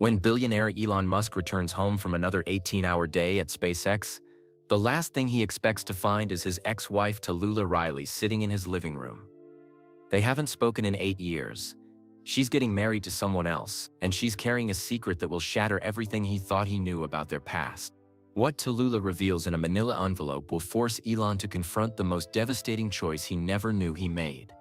When billionaire Elon Musk returns home from another 18-hour day at SpaceX, the last thing he expects to find is his ex-wife Tallulah Riley sitting in his living room. They haven't spoken in 8 years. She's getting married to someone else, and she's carrying a secret that will shatter everything he thought he knew about their past. What Tallulah reveals in a manila envelope will force Elon to confront the most devastating choice he never knew he made,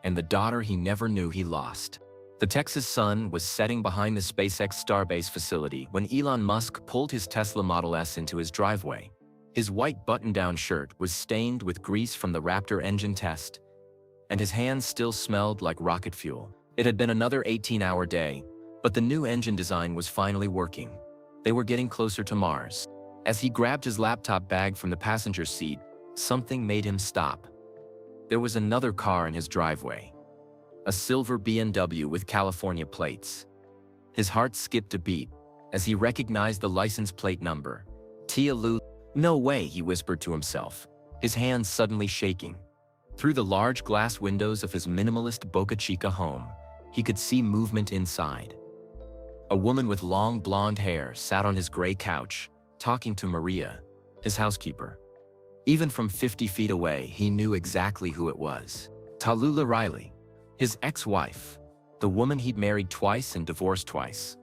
and the daughter he never knew he lost. The Texas sun was setting behind the SpaceX Starbase facility when Elon Musk pulled his Tesla Model S into his driveway. His white button-down shirt was stained with grease from the Raptor engine test, and his hands still smelled like rocket fuel. It had been another 18-hour day, but the new engine design was finally working. They were getting closer to Mars. As he grabbed his laptop bag from the passenger seat, something made him stop. There was another car in his driveway. A silver BMW with California plates. His heart skipped a beat as he recognized the license plate number. Tia Lu. No way, he whispered to himself, his hands suddenly shaking. Through the large glass windows of his minimalist Boca Chica home, he could see movement inside. A woman with long blonde hair sat on his gray couch, talking to Maria, his housekeeper. Even from 50 feet away, he knew exactly who it was. Tallulah Riley. His ex-wife, the woman he'd married twice and divorced twice,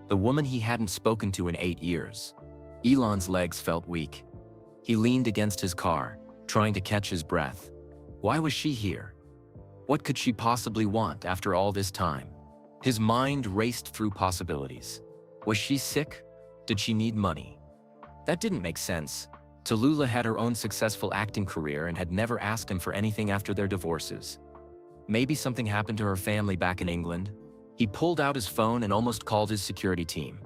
the woman he hadn't spoken to in 8 years. Elon's legs felt weak. He leaned against his car, trying to catch his breath. Why was she here? What could she possibly want after all this time? His mind raced through possibilities. Was she sick? Did she need money? That didn't make sense. Tallulah had her own successful acting career and had never asked him for anything after their divorces. Maybe something happened to her family back in England. He pulled out his phone and almost called his security team.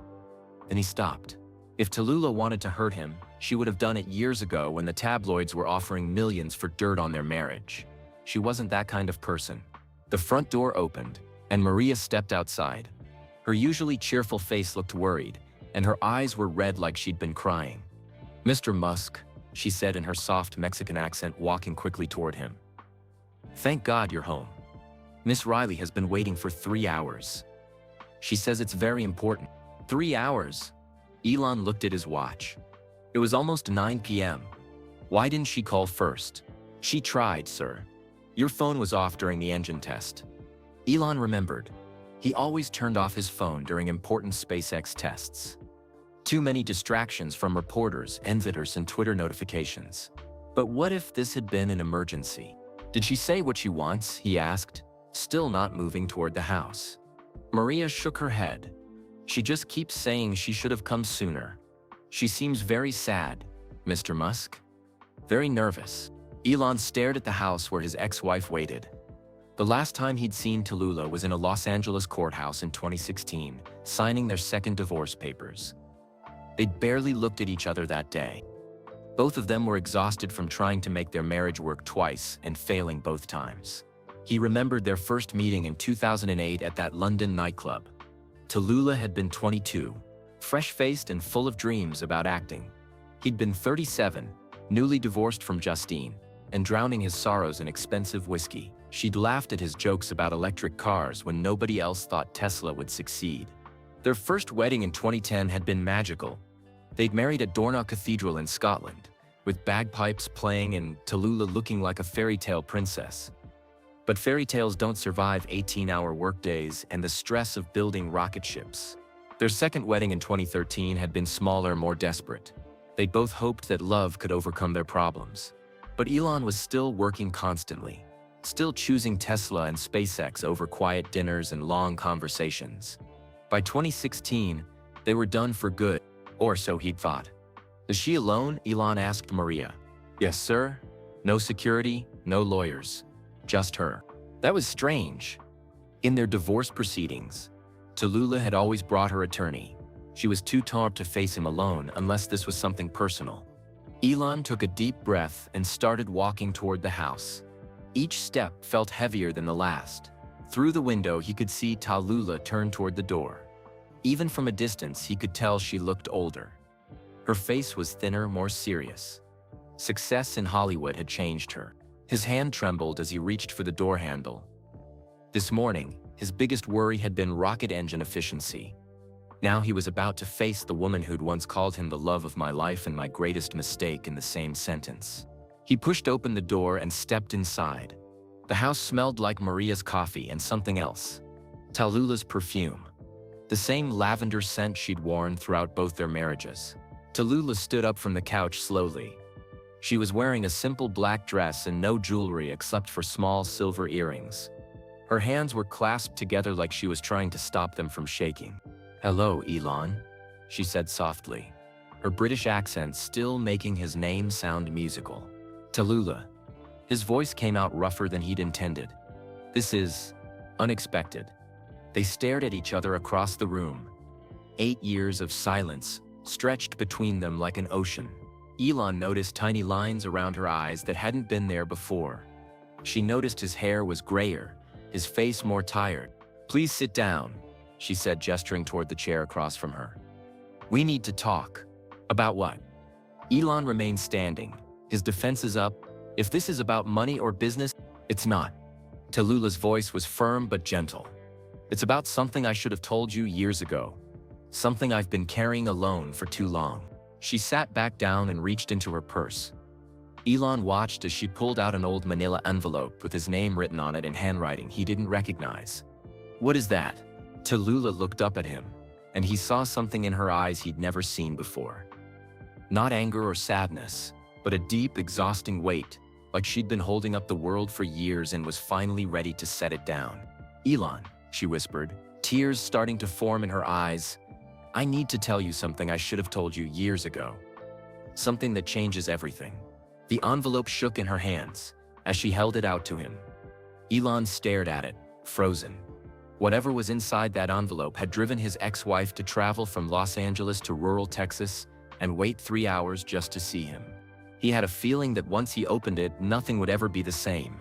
Then he stopped. If Tallulah wanted to hurt him, she would have done it years ago when the tabloids were offering millions for dirt on their marriage. She wasn't that kind of person. The front door opened, and Maria stepped outside. Her usually cheerful face looked worried, and her eyes were red like she'd been crying. "Mr. Musk," she said in her soft Mexican accent, walking quickly toward him. "Thank God you're home. Miss Riley has been waiting for 3 hours. She says it's very important." 3 hours? Elon looked at his watch. It was almost 9 p.m. Why didn't she call first? "She tried, sir. Your phone was off during the engine test." Elon remembered. He always turned off his phone during important SpaceX tests. Too many distractions from reporters, enviders, and Twitter notifications. But what if this had been an emergency? "Did she say what she wants?" he asked, still not moving toward the house. Maria shook her head. "She just keeps saying she should have come sooner. She seems very sad, Mr. Musk. Very nervous." Elon stared at the house where his ex-wife waited. The last time he'd seen Tallulah was in a Los Angeles courthouse in 2016, signing their second divorce papers. They'd barely looked at each other that day. Both of them were exhausted from trying to make their marriage work twice and failing both times. He remembered their first meeting in 2008 at that London nightclub. Tallulah had been 22, fresh-faced and full of dreams about acting. He'd been 37, newly divorced from Justine, and drowning his sorrows in expensive whiskey. She'd laughed at his jokes about electric cars when nobody else thought Tesla would succeed. Their first wedding in 2010 had been magical. They'd married at Dornoch Cathedral in Scotland, with bagpipes playing and Tallulah looking like a fairy tale princess. But fairy tales don't survive 18-hour workdays and the stress of building rocket ships. Their second wedding in 2013 had been smaller, more desperate. They both hoped that love could overcome their problems. But Elon was still working constantly, still choosing Tesla and SpaceX over quiet dinners and long conversations. By 2016, they were done for good, or so he'd thought. "Is she alone?" Elon asked Maria. "Yes, sir. No security, no lawyers. Just her." That was strange. In their divorce proceedings, Tallulah had always brought her attorney. She was too tired to face him alone unless this was something personal. Elon took a deep breath and started walking toward the house. Each step felt heavier than the last. Through the window, he could see Tallulah turn toward the door. Even from a distance, he could tell she looked older. Her face was thinner, more serious. Success in Hollywood had changed her. His hand trembled as he reached for the door handle. This morning, his biggest worry had been rocket engine efficiency. Now he was about to face the woman who'd once called him the love of my life and my greatest mistake in the same sentence. He pushed open the door and stepped inside. The house smelled like Maria's coffee and something else. Tallulah's perfume. The same lavender scent she'd worn throughout both their marriages. Tallulah stood up from the couch slowly. She was wearing a simple black dress and no jewelry except for small silver earrings. Her hands were clasped together like she was trying to stop them from shaking. "Hello, Elon," she said softly, her British accent still making his name sound musical. "Tallulah." His voice came out rougher than he'd intended. "This is unexpected." They stared at each other across the room. 8 years of silence stretched between them like an ocean. Elon noticed tiny lines around her eyes that hadn't been there before. She noticed his hair was grayer, his face more tired. "Please sit down," she said, gesturing toward the chair across from her. "We need to talk." "About what?" Elon remained standing, his defenses up. "If this is about money or business, it's not." Tallulah's voice was firm but gentle. "It's about something I should have told you years ago. Something I've been carrying alone for too long." She sat back down and reached into her purse. Elon watched as she pulled out an old manila envelope with his name written on it in handwriting he didn't recognize. "What is that?" Tallulah looked up at him, and he saw something in her eyes he'd never seen before. Not anger or sadness, but a deep, exhausting weight, like she'd been holding up the world for years and was finally ready to set it down. "Elon," she whispered, tears starting to form in her eyes, "I need to tell you something I should have told you years ago. Something that changes everything." The envelope shook in her hands as she held it out to him. Elon stared at it, frozen. Whatever was inside that envelope had driven his ex-wife to travel from Los Angeles to rural Texas and wait 3 hours just to see him. He had a feeling that once he opened it, nothing would ever be the same.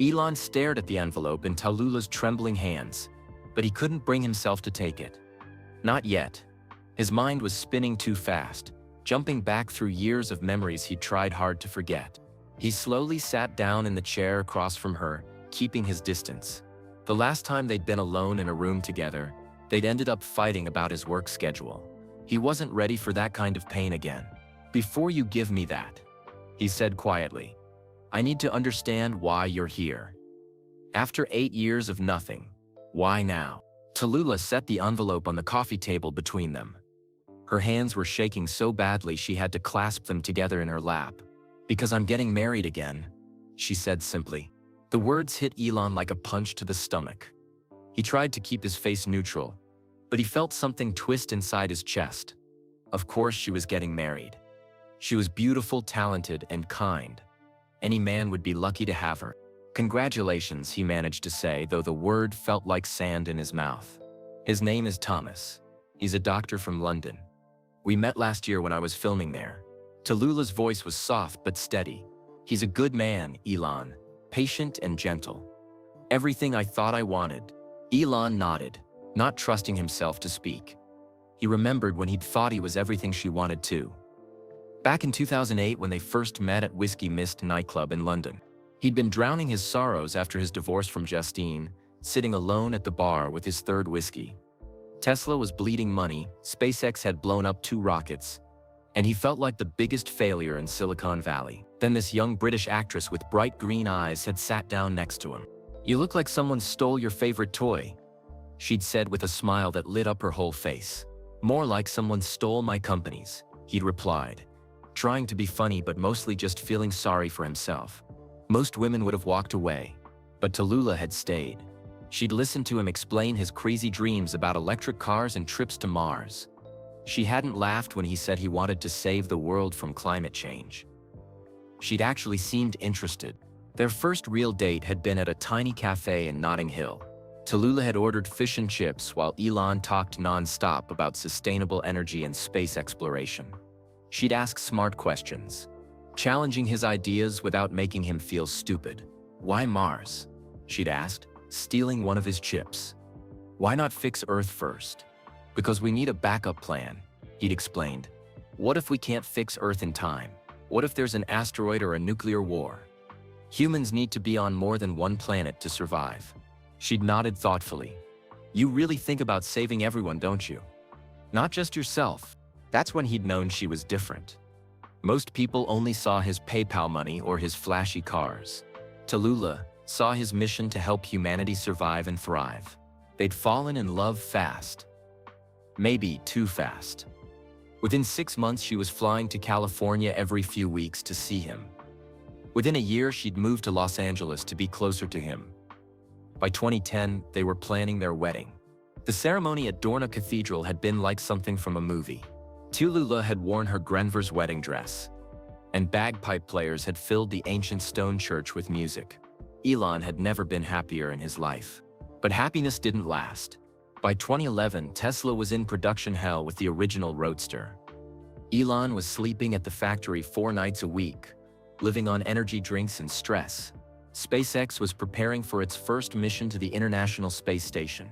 Elon stared at the envelope in Tallulah's trembling hands, but he couldn't bring himself to take it. Not yet. His mind was spinning too fast, jumping back through years of memories he'd tried hard to forget. He slowly sat down in the chair across from her, keeping his distance. The last time they'd been alone in a room together, they'd ended up fighting about his work schedule. He wasn't ready for that kind of pain again. "Before you give me that," he said quietly, "I need to understand why you're here. After 8 years of nothing, why now?" Tallulah set the envelope on the coffee table between them. Her hands were shaking so badly she had to clasp them together in her lap. "Because I'm getting married again," she said simply. The words hit Elon like a punch to the stomach. He tried to keep his face neutral, but he felt something twist inside his chest. Of course she was getting married. She was beautiful, talented, and kind. Any man would be lucky to have her. "Congratulations," he managed to say, though the word felt like sand in his mouth. "His name is Thomas. He's a doctor from London. We met last year when I was filming there." Tallulah's voice was soft but steady. "He's a good man, Elon, patient and gentle. Everything I thought I wanted." Elon nodded, not trusting himself to speak. He remembered when he'd thought he was everything she wanted too. Back in 2008 when they first met at Whiskey Mist nightclub in London. He'd been drowning his sorrows after his divorce from Justine, sitting alone at the bar with his third whiskey. Tesla was bleeding money, SpaceX had blown up 2 rockets, and he felt like the biggest failure in Silicon Valley. Then this young British actress with bright green eyes had sat down next to him. "You look like someone stole your favorite toy," she'd said with a smile that lit up her whole face. "More like someone stole my company's," he'd replied, trying to be funny but mostly just feeling sorry for himself. Most women would have walked away, but Tallulah had stayed. She'd listened to him explain his crazy dreams about electric cars and trips to Mars. She hadn't laughed when he said he wanted to save the world from climate change. She'd actually seemed interested. Their first real date had been at a tiny cafe in Notting Hill. Tallulah had ordered fish and chips while Elon talked non-stop about sustainable energy and space exploration. She'd ask smart questions, challenging his ideas without making him feel stupid. "Why Mars?" she'd asked, stealing one of his chips. "Why not fix Earth first?" "Because we need a backup plan," he'd explained. "What if we can't fix Earth in time? What if there's an asteroid or a nuclear war? Humans need to be on more than one planet to survive." She'd nodded thoughtfully. "You really think about saving everyone, don't you?" Not just yourself. That's when he'd known she was different. Most people only saw his PayPal money or his flashy cars. Tallulah saw his mission to help humanity survive and thrive. They'd fallen in love fast. Maybe too fast. Within 6 months, she was flying to California every few weeks to see him. Within a year, she'd moved to Los Angeles to be closer to him. By 2010, they were planning their wedding. The ceremony at Dorna Cathedral had been like something from a movie. Tallulah had worn her Grenvers wedding dress, and bagpipe players had filled the ancient stone church with music. Elon had never been happier in his life. But happiness didn't last. By 2011, Tesla was in production hell with the original Roadster. Elon was sleeping at the factory 4 nights a week, living on energy drinks and stress. SpaceX was preparing for its first mission to the International Space Station,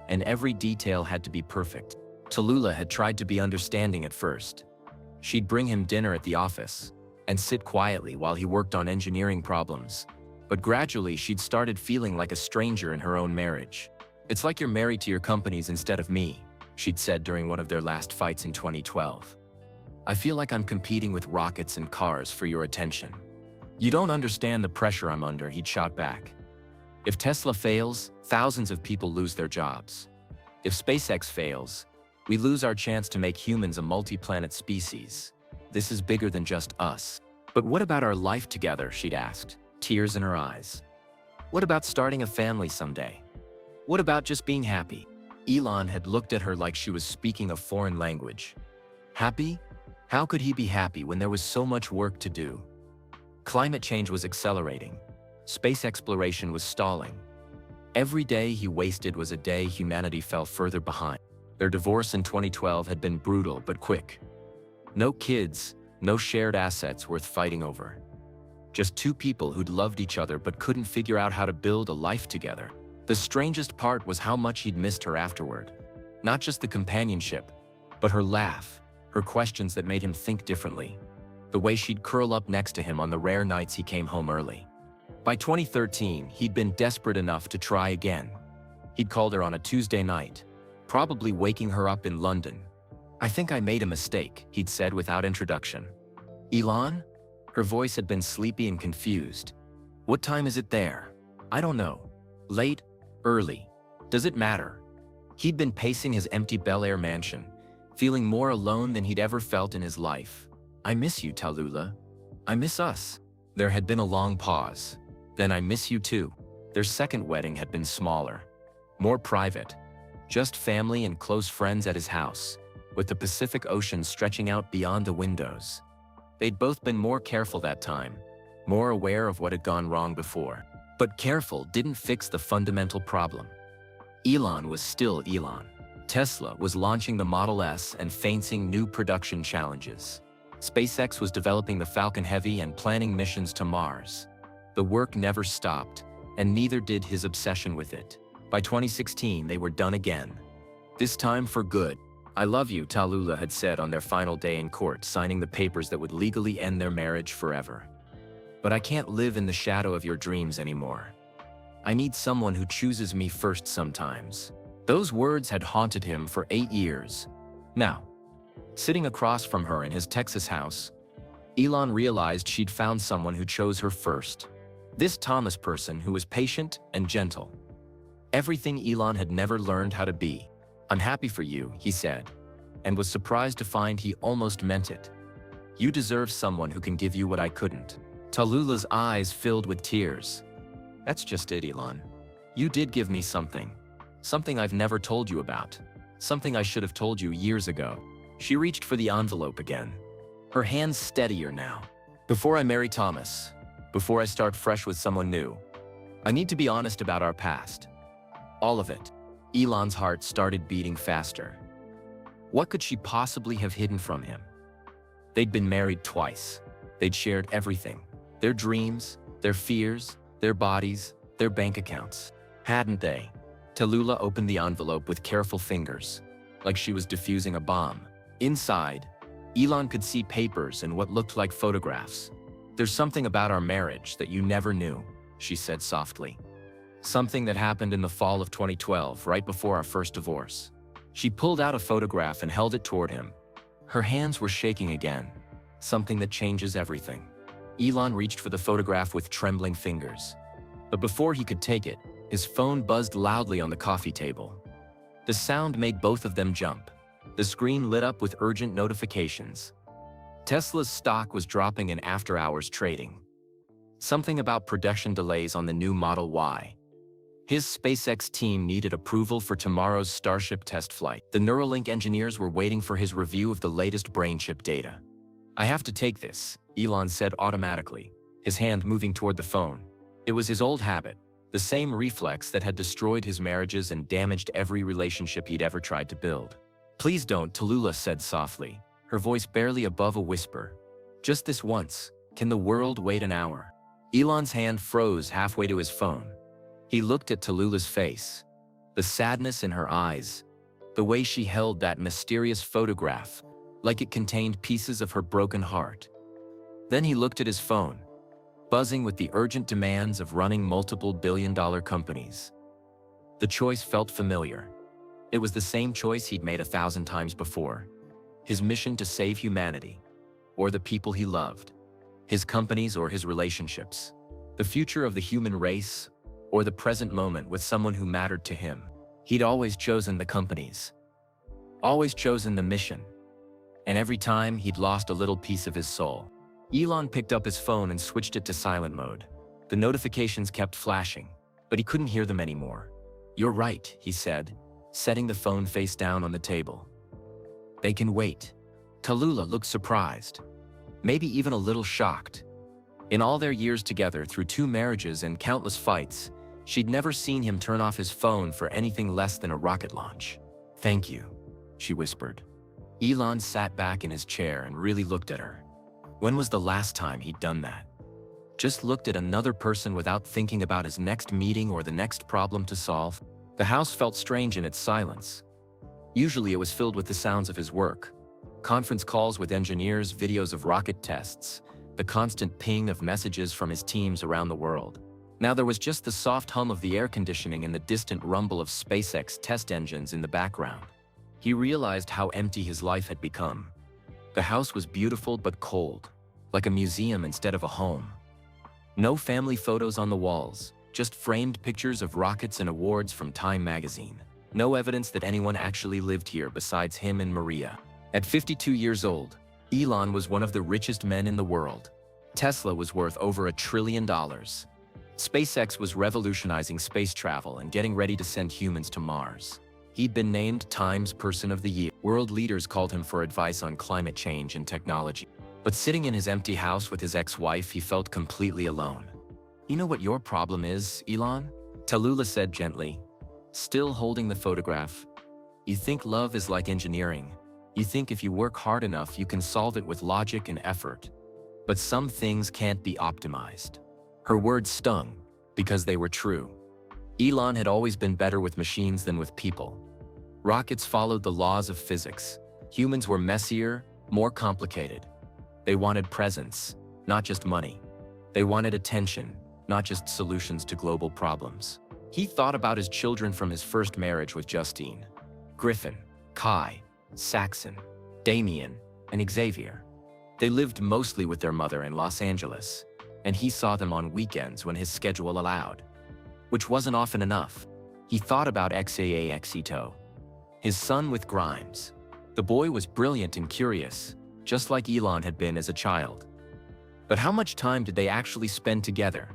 and every detail had to be perfect. Tallulah had tried to be understanding at first. She'd bring him dinner at the office and sit quietly while he worked on engineering problems. But gradually, she'd started feeling like a stranger in her own marriage. "It's like you're married to your companies instead of me," she'd said during one of their last fights in 2012. "I feel like I'm competing with rockets and cars for your attention." "You don't understand the pressure I'm under," he'd shot back. "If Tesla fails, thousands of people lose their jobs. If SpaceX fails, we lose our chance to make humans a multi-planet species. This is bigger than just us." "But what about our life together?" she'd asked, tears in her eyes. "What about starting a family someday? What about just being happy?" Elon had looked at her like she was speaking a foreign language. Happy? How could he be happy when there was so much work to do? Climate change was accelerating. Space exploration was stalling. Every day he wasted was a day humanity fell further behind. Their divorce in 2012 had been brutal but quick. No kids, no shared assets worth fighting over. Just 2 people who'd loved each other but couldn't figure out how to build a life together. The strangest part was how much he'd missed her afterward. Not just the companionship, but her laugh, her questions that made him think differently, the way she'd curl up next to him on the rare nights he came home early. By 2013, he'd been desperate enough to try again. He'd called her on a Tuesday night, probably waking her up in London. "I think I made a mistake," he'd said without introduction. "Elon?" Her voice had been sleepy and confused. "What time is it there?" "I don't know. Late? Early? Does it matter?" He'd been pacing his empty Bel Air mansion, feeling more alone than he'd ever felt in his life. "I miss you, Tallulah. I miss us." There had been a long pause. "Then I miss you too." Their second wedding had been smaller, more private. Just family and close friends at his house, with the Pacific Ocean stretching out beyond the windows. They'd both been more careful that time, more aware of what had gone wrong before. But careful didn't fix the fundamental problem. Elon was still Elon. Tesla was launching the Model S and facing new production challenges. SpaceX was developing the Falcon Heavy and planning missions to Mars. The work never stopped, and neither did his obsession with it. By 2016, they were done again. This time for good. "I love you," Tallulah had said on their final day in court, signing the papers that would legally end their marriage forever. "But I can't live in the shadow of your dreams anymore. I need someone who chooses me first sometimes." Those words had haunted him for 8 years. Now, sitting across from her in his Texas house, Elon realized she'd found someone who chose her first. This Thomas person who was patient and gentle. Everything Elon had never learned how to be. "I'm happy for you," he said, and was surprised to find he almost meant it. "You deserve someone who can give you what I couldn't." Tallulah's eyes filled with tears. "That's just it, Elon. You did give me something. Something I've never told you about. Something I should have told you years ago." She reached for the envelope again, her hands steadier now. "Before I marry Thomas, before I start fresh with someone new, I need to be honest about our past. All of it." Elon's heart started beating faster. What could she possibly have hidden from him? They'd been married twice. They'd shared everything. Their dreams, their fears, their bodies, their bank accounts. Hadn't they? Tallulah opened the envelope with careful fingers, like she was defusing a bomb. Inside, Elon could see papers and what looked like photographs. "There's something about our marriage that you never knew," she said softly. "Something that happened in the fall of 2012, right before our first divorce. She pulled out a photograph and held it toward him. Her hands were shaking again, something that changes everything. Elon reached for the photograph with trembling fingers. But before he could take it, his phone buzzed loudly on the coffee table. The sound made both of them jump. The screen lit up with urgent notifications. Tesla's stock was dropping in after-hours trading. Something about production delays on the new Model Y. His SpaceX team needed approval for tomorrow's Starship test flight. The Neuralink engineers were waiting for his review of the latest brain chip data. "I have to take this," Elon said automatically, his hand moving toward the phone. It was his old habit, the same reflex that had destroyed his marriages and damaged every relationship he'd ever tried to build. "Please don't," Tallulah said softly, her voice barely above a whisper. "Just this once. Can the world wait an hour?" Elon's hand froze halfway to his phone. He looked at Tallulah's face, the sadness in her eyes, the way she held that mysterious photograph, like it contained pieces of her broken heart. Then he looked at his phone, buzzing with the urgent demands of running multiple billion-dollar companies. The choice felt familiar. It was the same choice he'd made 1,000 times before. His mission to save humanity, or the people he loved. His companies or his relationships. The future of the human race, or the present moment with someone who mattered to him. He'd always chosen the companies. Always chosen the mission. And every time, he'd lost a little piece of his soul. Elon picked up his phone and switched it to silent mode. The notifications kept flashing, but he couldn't hear them anymore. "You're right," he said, setting the phone face down on the table. "They can wait." Tallulah looked surprised, maybe even a little shocked. In all their years together, through 2 marriages and countless fights, she'd never seen him turn off his phone for anything less than a rocket launch. "Thank you," she whispered. Elon sat back in his chair and really looked at her. When was the last time he'd done that? Just looked at another person without thinking about his next meeting or the next problem to solve? The house felt strange in its silence. Usually it was filled with the sounds of his work. Conference calls with engineers, videos of rocket tests, the constant ping of messages from his teams around the world. Now there was just the soft hum of the air conditioning and the distant rumble of SpaceX test engines in the background. He realized how empty his life had become. The house was beautiful but cold, like a museum instead of a home. No family photos on the walls, just framed pictures of rockets and awards from Time magazine. No evidence that anyone actually lived here besides him and Maria. At 52 years old, Elon was one of the richest men in the world. Tesla was worth over $1 trillion. SpaceX was revolutionizing space travel and getting ready to send humans to Mars. He'd been named Time's Person of the Year. World leaders called him for advice on climate change and technology. But sitting in his empty house with his ex-wife, he felt completely alone. "You know what your problem is, Elon?" Tallulah said gently, still holding the photograph. "You think love is like engineering. You think if you work hard enough, you can solve it with logic and effort. But some things can't be optimized." Her words stung, because they were true. Elon had always been better with machines than with people. Rockets followed the laws of physics. Humans were messier, more complicated. They wanted presence, not just money. They wanted attention, not just solutions to global problems. He thought about his children from his first marriage with Justine. Griffin, Kai, Saxon, Damien, and Xavier. They lived mostly with their mother in Los Angeles, and he saw them on weekends when his schedule allowed. Which wasn't often enough. He thought about Xaxito, his son with Grimes. The boy was brilliant and curious, just like Elon had been as a child. But how much time did they actually spend together?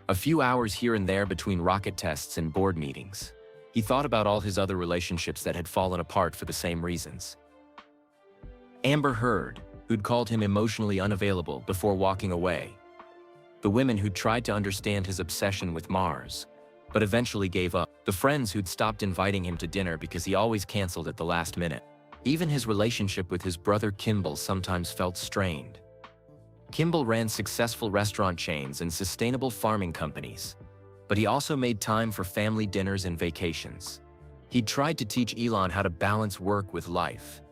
A few hours here and there between rocket tests and board meetings. He thought about all his other relationships that had fallen apart for the same reasons. Amber Heard, who'd called him emotionally unavailable before walking away. The women who'd tried to understand his obsession with Mars, but eventually gave up. The friends who'd stopped inviting him to dinner because he always canceled at the last minute. Even his relationship with his brother Kimble sometimes felt strained. Kimble ran successful restaurant chains and sustainable farming companies, but he also made time for family dinners and vacations. He'd tried to teach Elon how to balance work with life,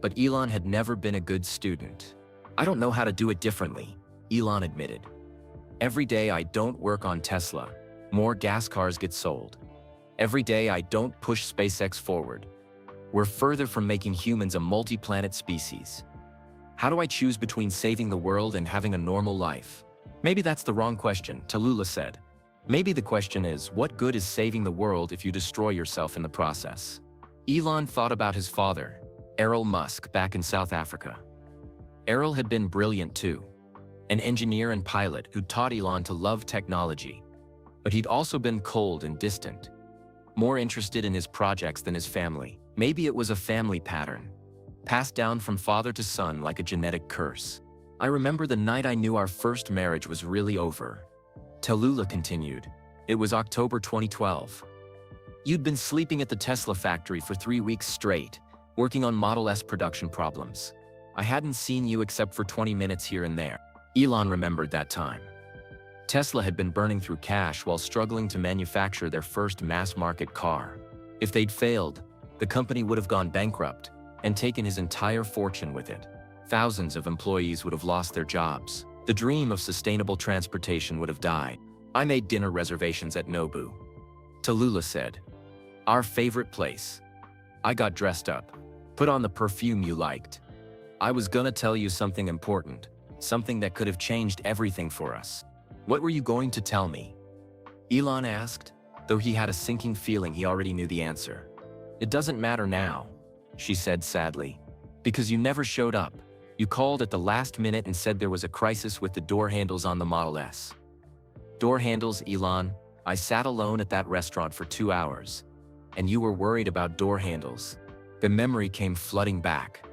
but Elon had never been a good student. "I don't know how to do it differently," Elon admitted. "Every day I don't work on Tesla, more gas cars get sold. Every day I don't push SpaceX forward, We're further from making humans a multi-planet species. How do I choose between saving the world and having a normal life? Maybe that's the wrong question, Tallulah said. Maybe the question is, what good is saving the world if you destroy yourself in the process? Elon thought about his father, Elon Musk, back in South Africa. Errol had been brilliant too, an engineer and pilot who taught Elon to love technology. But he'd also been cold and distant, more interested in his projects than his family. Maybe it was a family pattern, passed down from father to son like a genetic curse. I remember the night I knew our first marriage was really over. Tallulah continued. It was October 2012. You'd been sleeping at the Tesla factory for 3 weeks straight, working on Model S production problems. I hadn't seen you except for 20 minutes here and there. Elon remembered that time. Tesla had been burning through cash while struggling to manufacture their first mass-market car. If they'd failed, the company would have gone bankrupt and taken his entire fortune with it. Thousands of employees would have lost their jobs. The dream of sustainable transportation would have died. I made dinner reservations at Nobu, Tallulah said. Our favorite place. I got dressed up, put on the perfume you liked. I was gonna tell you something important, something that could have changed everything for us. What were you going to tell me? Elon asked, though he had a sinking feeling he already knew the answer. It doesn't matter now, she said sadly, because you never showed up. You called at the last minute and said there was a crisis with the door handles on the Model S. Door handles, Elon? I sat alone at that restaurant for 2 hours, and you were worried about door handles. The memory came flooding back.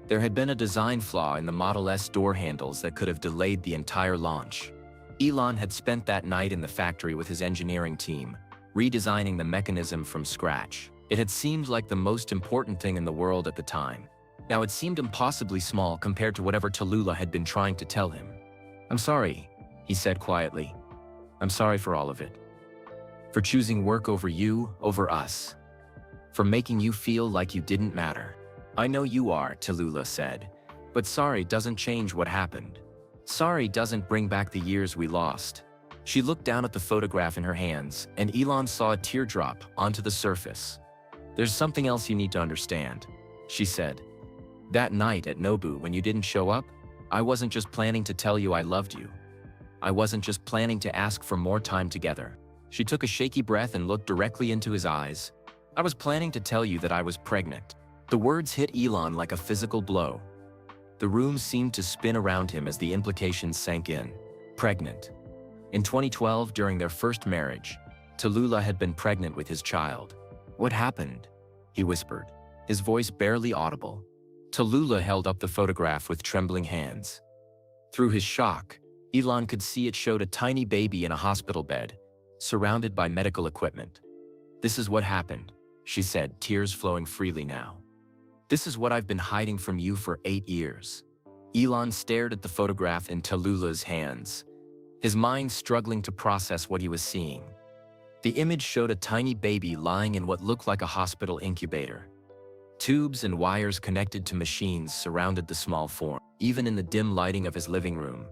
There had been a design flaw in the Model S door handles that could have delayed the entire launch. Elon had spent that night in the factory with his engineering team, redesigning the mechanism from scratch. It had seemed like the most important thing in the world at the time. Now it seemed impossibly small compared to whatever Tallulah had been trying to tell him. I'm sorry, he said quietly. I'm sorry for all of it. For choosing work over you, over us. For making you feel like you didn't matter. I know you are, Tallulah said, but sorry doesn't change what happened. Sorry doesn't bring back the years we lost. She looked down at the photograph in her hands, and Elon saw a teardrop onto the surface. There's something else you need to understand, she said. That night at Nobu when you didn't show up, I wasn't just planning to tell you I loved you. I wasn't just planning to ask for more time together. She took a shaky breath and looked directly into his eyes. I was planning to tell you that I was pregnant. The words hit Elon like a physical blow. The room seemed to spin around him as the implications sank in. Pregnant. In 2012, during their first marriage, Tallulah had been pregnant with his child. What happened? He whispered, his voice barely audible. Tallulah held up the photograph with trembling hands. Through his shock, Elon could see it showed a tiny baby in a hospital bed, surrounded by medical equipment. This is what happened, she said, tears flowing freely now. This is what I've been hiding from you for 8 years. Elon stared at the photograph in Tallulah's hands, his mind struggling to process what he was seeing. The image showed a tiny baby lying in what looked like a hospital incubator. Tubes and wires connected to machines surrounded the small form. Even in the dim lighting of his living room,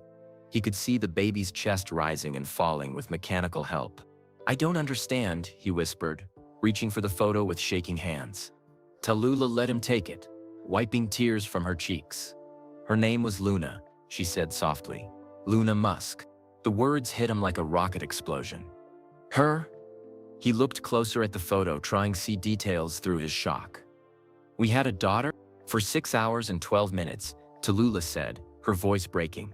he could see the baby's chest rising and falling with mechanical help. I don't understand, he whispered, reaching for the photo with shaking hands. Tallulah let him take it, wiping tears from her cheeks. Her name was Luna, she said softly. Luna Musk. The words hit him like a rocket explosion. Her? He looked closer at the photo, trying to see details through his shock. We had a daughter? For 6 hours and 12 minutes, Tallulah said, her voice breaking.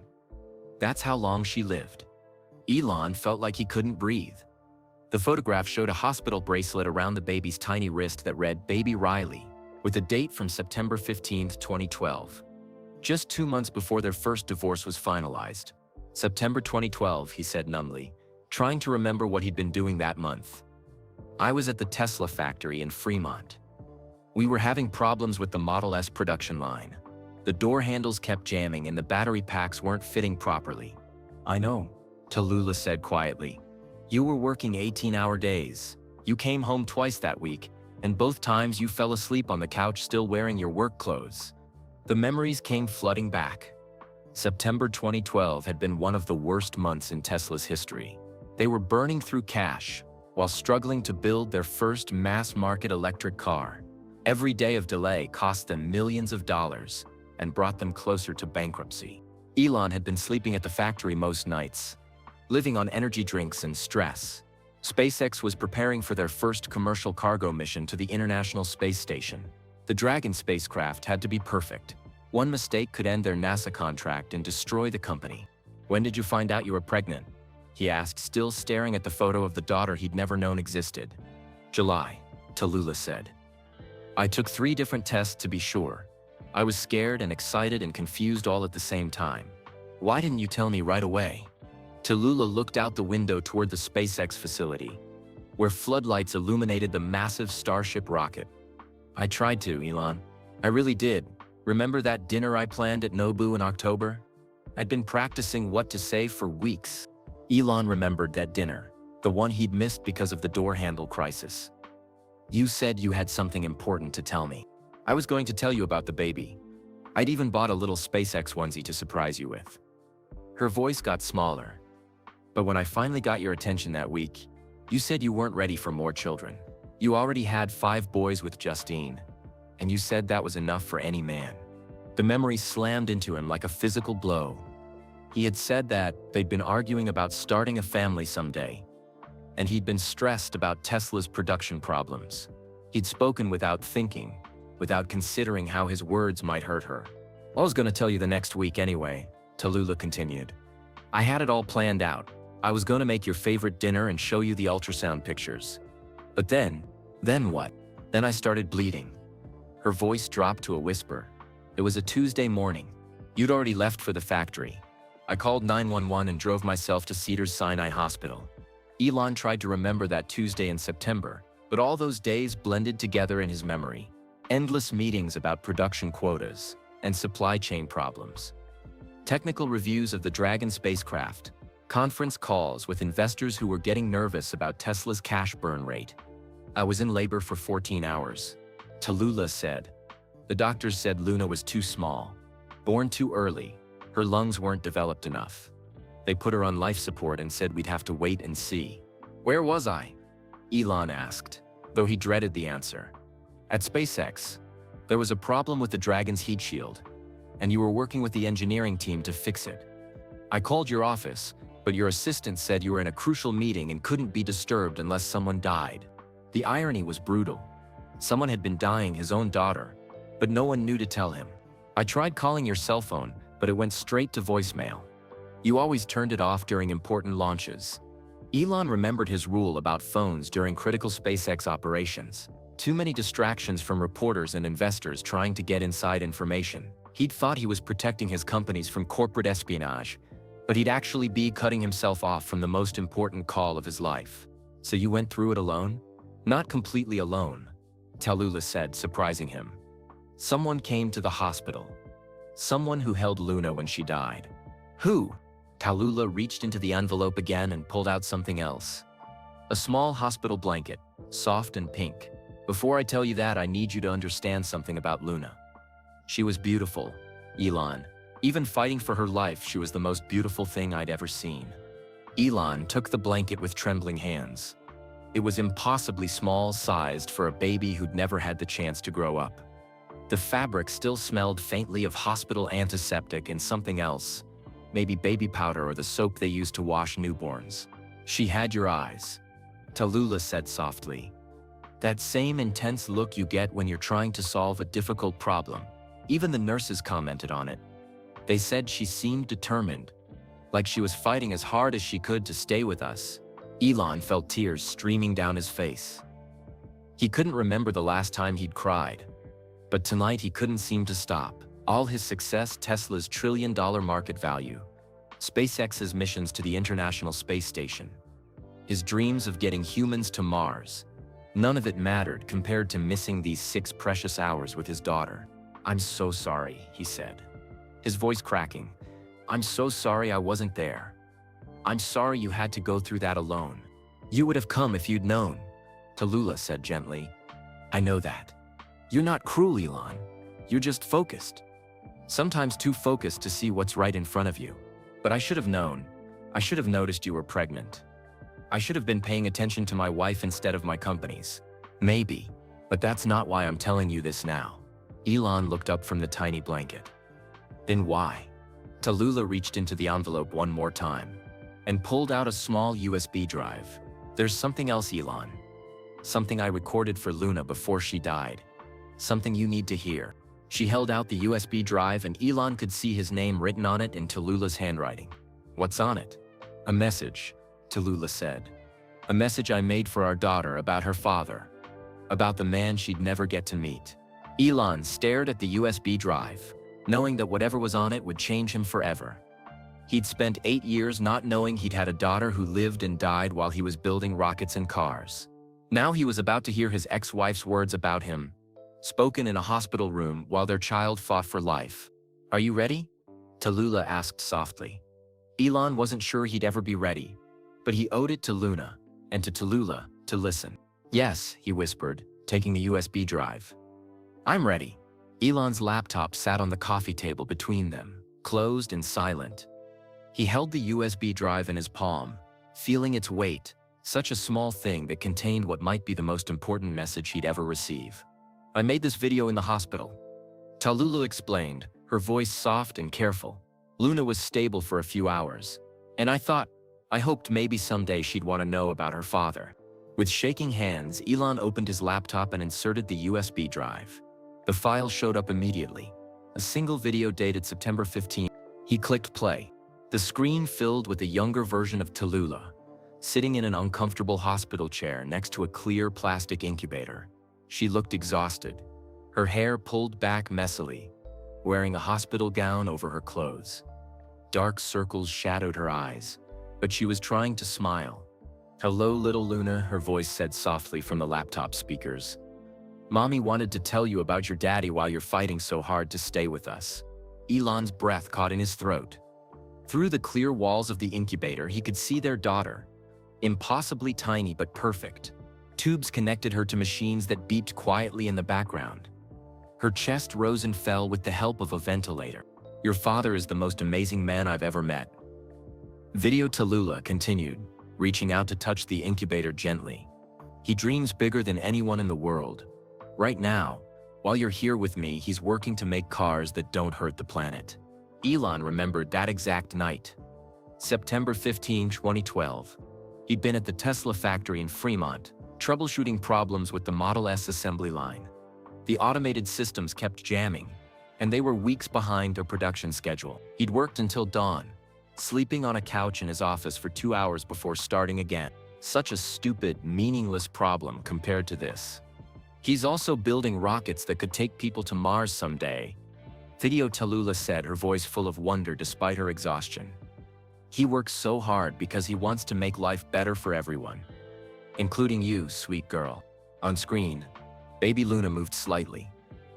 That's how long she lived. Elon felt like he couldn't breathe. The photograph showed a hospital bracelet around the baby's tiny wrist that read Baby Riley, with a date from September 15, 2012. Just 2 months before their first divorce was finalized. September 2012, he said numbly, trying to remember what he'd been doing that month. I was at the Tesla factory in Fremont. We were having problems with the Model S production line. The door handles kept jamming and the battery packs weren't fitting properly. I know, Tallulah said quietly. You were working 18-hour days. You came home twice that week, and both times you fell asleep on the couch still wearing your work clothes. The memories came flooding back. September 2012 had been one of the worst months in Tesla's history. They were burning through cash while struggling to build their first mass-market electric car. Every day of delay cost them millions of dollars and brought them closer to bankruptcy. Elon had been sleeping at the factory most nights, living on energy drinks and stress. SpaceX was preparing for their first commercial cargo mission to the International Space Station. The Dragon spacecraft had to be perfect. One mistake could end their NASA contract and destroy the company. "When did you find out you were pregnant?" he asked, still staring at the photo of the daughter he'd never known existed. "July," Tallulah said. "I took 3 different tests to be sure. I was scared and excited and confused all at the same time. Why didn't you tell me right away?" Tallulah looked out the window toward the SpaceX facility, where floodlights illuminated the massive Starship rocket. "I tried to, Elon. I really did. Remember that dinner I planned at Nobu in October? I'd been practicing what to say for weeks." Elon remembered that dinner, the one he'd missed because of the door handle crisis. "You said you had something important to tell me. I was going to tell you about the baby. I'd even bought a little SpaceX onesie to surprise you with." Her voice got smaller. "But when I finally got your attention that week, you said you weren't ready for more children. You already had 5 boys with Justine, and you said that was enough for any man." The memory slammed into him like a physical blow. He had said that they'd been arguing about starting a family someday, and he'd been stressed about Tesla's production problems. He'd spoken without thinking, without considering how his words might hurt her. "I was going to tell you the next week anyway," Tallulah continued. "I had it all planned out. I was going to make your favorite dinner and show you the ultrasound pictures. But then what? Then I started bleeding." Her voice dropped to a whisper. "It was a Tuesday morning. You'd already left for the factory. I called 911 and drove myself to Cedars-Sinai Hospital." Elon tried to remember that Tuesday in September, but all those days blended together in his memory. Endless meetings about production quotas and supply chain problems. Technical reviews of the Dragon spacecraft. Conference calls with investors who were getting nervous about Tesla's cash burn rate. "I was in labor for 14 hours," Tallulah said. "The doctors said Luna was too small, born too early. Her lungs weren't developed enough. They put her on life support and said we'd have to wait and see." "Where was I?" Elon asked, though he dreaded the answer. "At SpaceX. There was a problem with the Dragon's heat shield, and you were working with the engineering team to fix it. I called your office, but your assistant said you were in a crucial meeting and couldn't be disturbed unless someone died." The irony was brutal. Someone had been dying, his own daughter, but no one knew to tell him. "I tried calling your cell phone, but it went straight to voicemail. You always turned it off during important launches." Elon remembered his rule about phones during critical SpaceX operations. Too many distractions from reporters and investors trying to get inside information. He'd thought he was protecting his companies from corporate espionage, but he'd actually be cutting himself off from the most important call of his life. "So you went through it alone?" "Not completely alone," Tallulah said, surprising him. "Someone came to the hospital. Someone who held Luna when she died." "Who?" Tallulah reached into the envelope again and pulled out something else. "A small hospital blanket, soft and pink. Before I tell you that, I need you to understand something about Luna. She was beautiful, Elon. Even fighting for her life, she was the most beautiful thing I'd ever seen." Elon took the blanket with trembling hands. It was impossibly small-sized for a baby who'd never had the chance to grow up. The fabric still smelled faintly of hospital antiseptic and something else, maybe baby powder or the soap they used to wash newborns. "She had your eyes," Tallulah said softly. "That same intense look you get when you're trying to solve a difficult problem." Even the nurses commented on it. They said she seemed determined, like she was fighting as hard as she could to stay with us. Elon felt tears streaming down his face. He couldn't remember the last time he'd cried, but tonight he couldn't seem to stop. All his success, Tesla's trillion-dollar market value, SpaceX's missions to the International Space Station, his dreams of getting humans to Mars. None of it mattered compared to missing these 6 precious hours with his daughter. "I'm so sorry," he said, his voice cracking. "I'm so sorry I wasn't there. I'm sorry you had to go through that alone. You would have come if you'd known," Tallulah said gently. "I know that. You're not cruel, Elon. You're just focused. Sometimes too focused to see what's right in front of you. But I should have known. I should have noticed you were pregnant. I should have been paying attention to my wife instead of my companies. Maybe." But that's not why I'm telling you this now. Elon looked up from the tiny blanket. Then why? Tallulah reached into the envelope one more time and pulled out a small USB drive. There's something else, Elon. Something I recorded for Luna before she died. Something you need to hear. She held out the USB drive and Elon could see his name written on it in Tallulah's handwriting. What's on it? A message, Tallulah said. A message I made for our daughter about her father. About the man she'd never get to meet. Elon stared at the USB drive, knowing that whatever was on it would change him forever. He'd spent 8 years not knowing he'd had a daughter who lived and died while he was building rockets and cars. Now he was about to hear his ex-wife's words about him, spoken in a hospital room while their child fought for life. Are you ready? Tallulah asked softly. Elon wasn't sure he'd ever be ready, but he owed it to Luna and to Tallulah to listen. Yes, he whispered, taking the USB drive. I'm ready. Elon's laptop sat on the coffee table between them, closed and silent. He held the USB drive in his palm, feeling its weight, such a small thing that contained what might be the most important message he'd ever receive. I made this video in the hospital. Tallulah explained, her voice soft and careful. Luna was stable for a few hours, and I hoped maybe someday she'd want to know about her father. With shaking hands, Elon opened his laptop and inserted the USB drive. The file showed up immediately. A single video dated September 15. He clicked play. The screen filled with a younger version of Tallulah, sitting in an uncomfortable hospital chair next to a clear plastic incubator. She looked exhausted, her hair pulled back messily, wearing a hospital gown over her clothes. Dark circles shadowed her eyes, but she was trying to smile. Hello, little Luna, her voice said softly from the laptop speakers. Mommy wanted to tell you about your daddy while you're fighting so hard to stay with us. Elon's breath caught in his throat. Through the clear walls of the incubator, he could see their daughter. Impossibly tiny but perfect. Tubes connected her to machines that beeped quietly in the background. Her chest rose and fell with the help of a ventilator. Your father is the most amazing man I've ever met. Video Tallulah continued, reaching out to touch the incubator gently. He dreams bigger than anyone in the world. Right now, while you're here with me, he's working to make cars that don't hurt the planet. Elon remembered that exact night. September 15, 2012. He'd been at the Tesla factory in Fremont, troubleshooting problems with the Model S assembly line. The automated systems kept jamming, and they were weeks behind their production schedule. He'd worked until dawn, sleeping on a couch in his office for 2 hours before starting again. Such a stupid, meaningless problem compared to this. He's also building rockets that could take people to Mars someday. Video Tallulah said, her voice full of wonder despite her exhaustion. He works so hard because he wants to make life better for everyone. Including you, sweet girl. On screen, baby Luna moved slightly,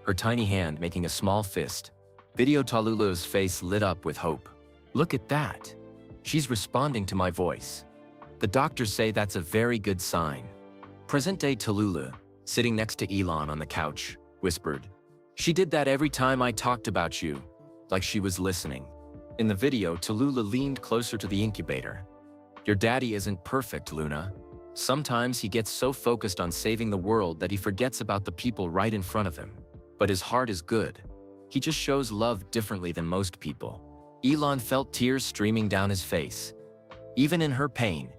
her tiny hand making a small fist. Video Tallulah's face lit up with hope. Look at that. She's responding to my voice. The doctors say that's a very good sign. Present-day Tallulah, sitting next to Elon on the couch, whispered, She did that every time I talked about you, like she was listening. In the video, Tallulah leaned closer to the incubator. Your daddy isn't perfect, Luna. Sometimes he gets so focused on saving the world that he forgets about the people right in front of him. But his heart is good. He just shows love differently than most people. Elon felt tears streaming down his face. Even in her pain,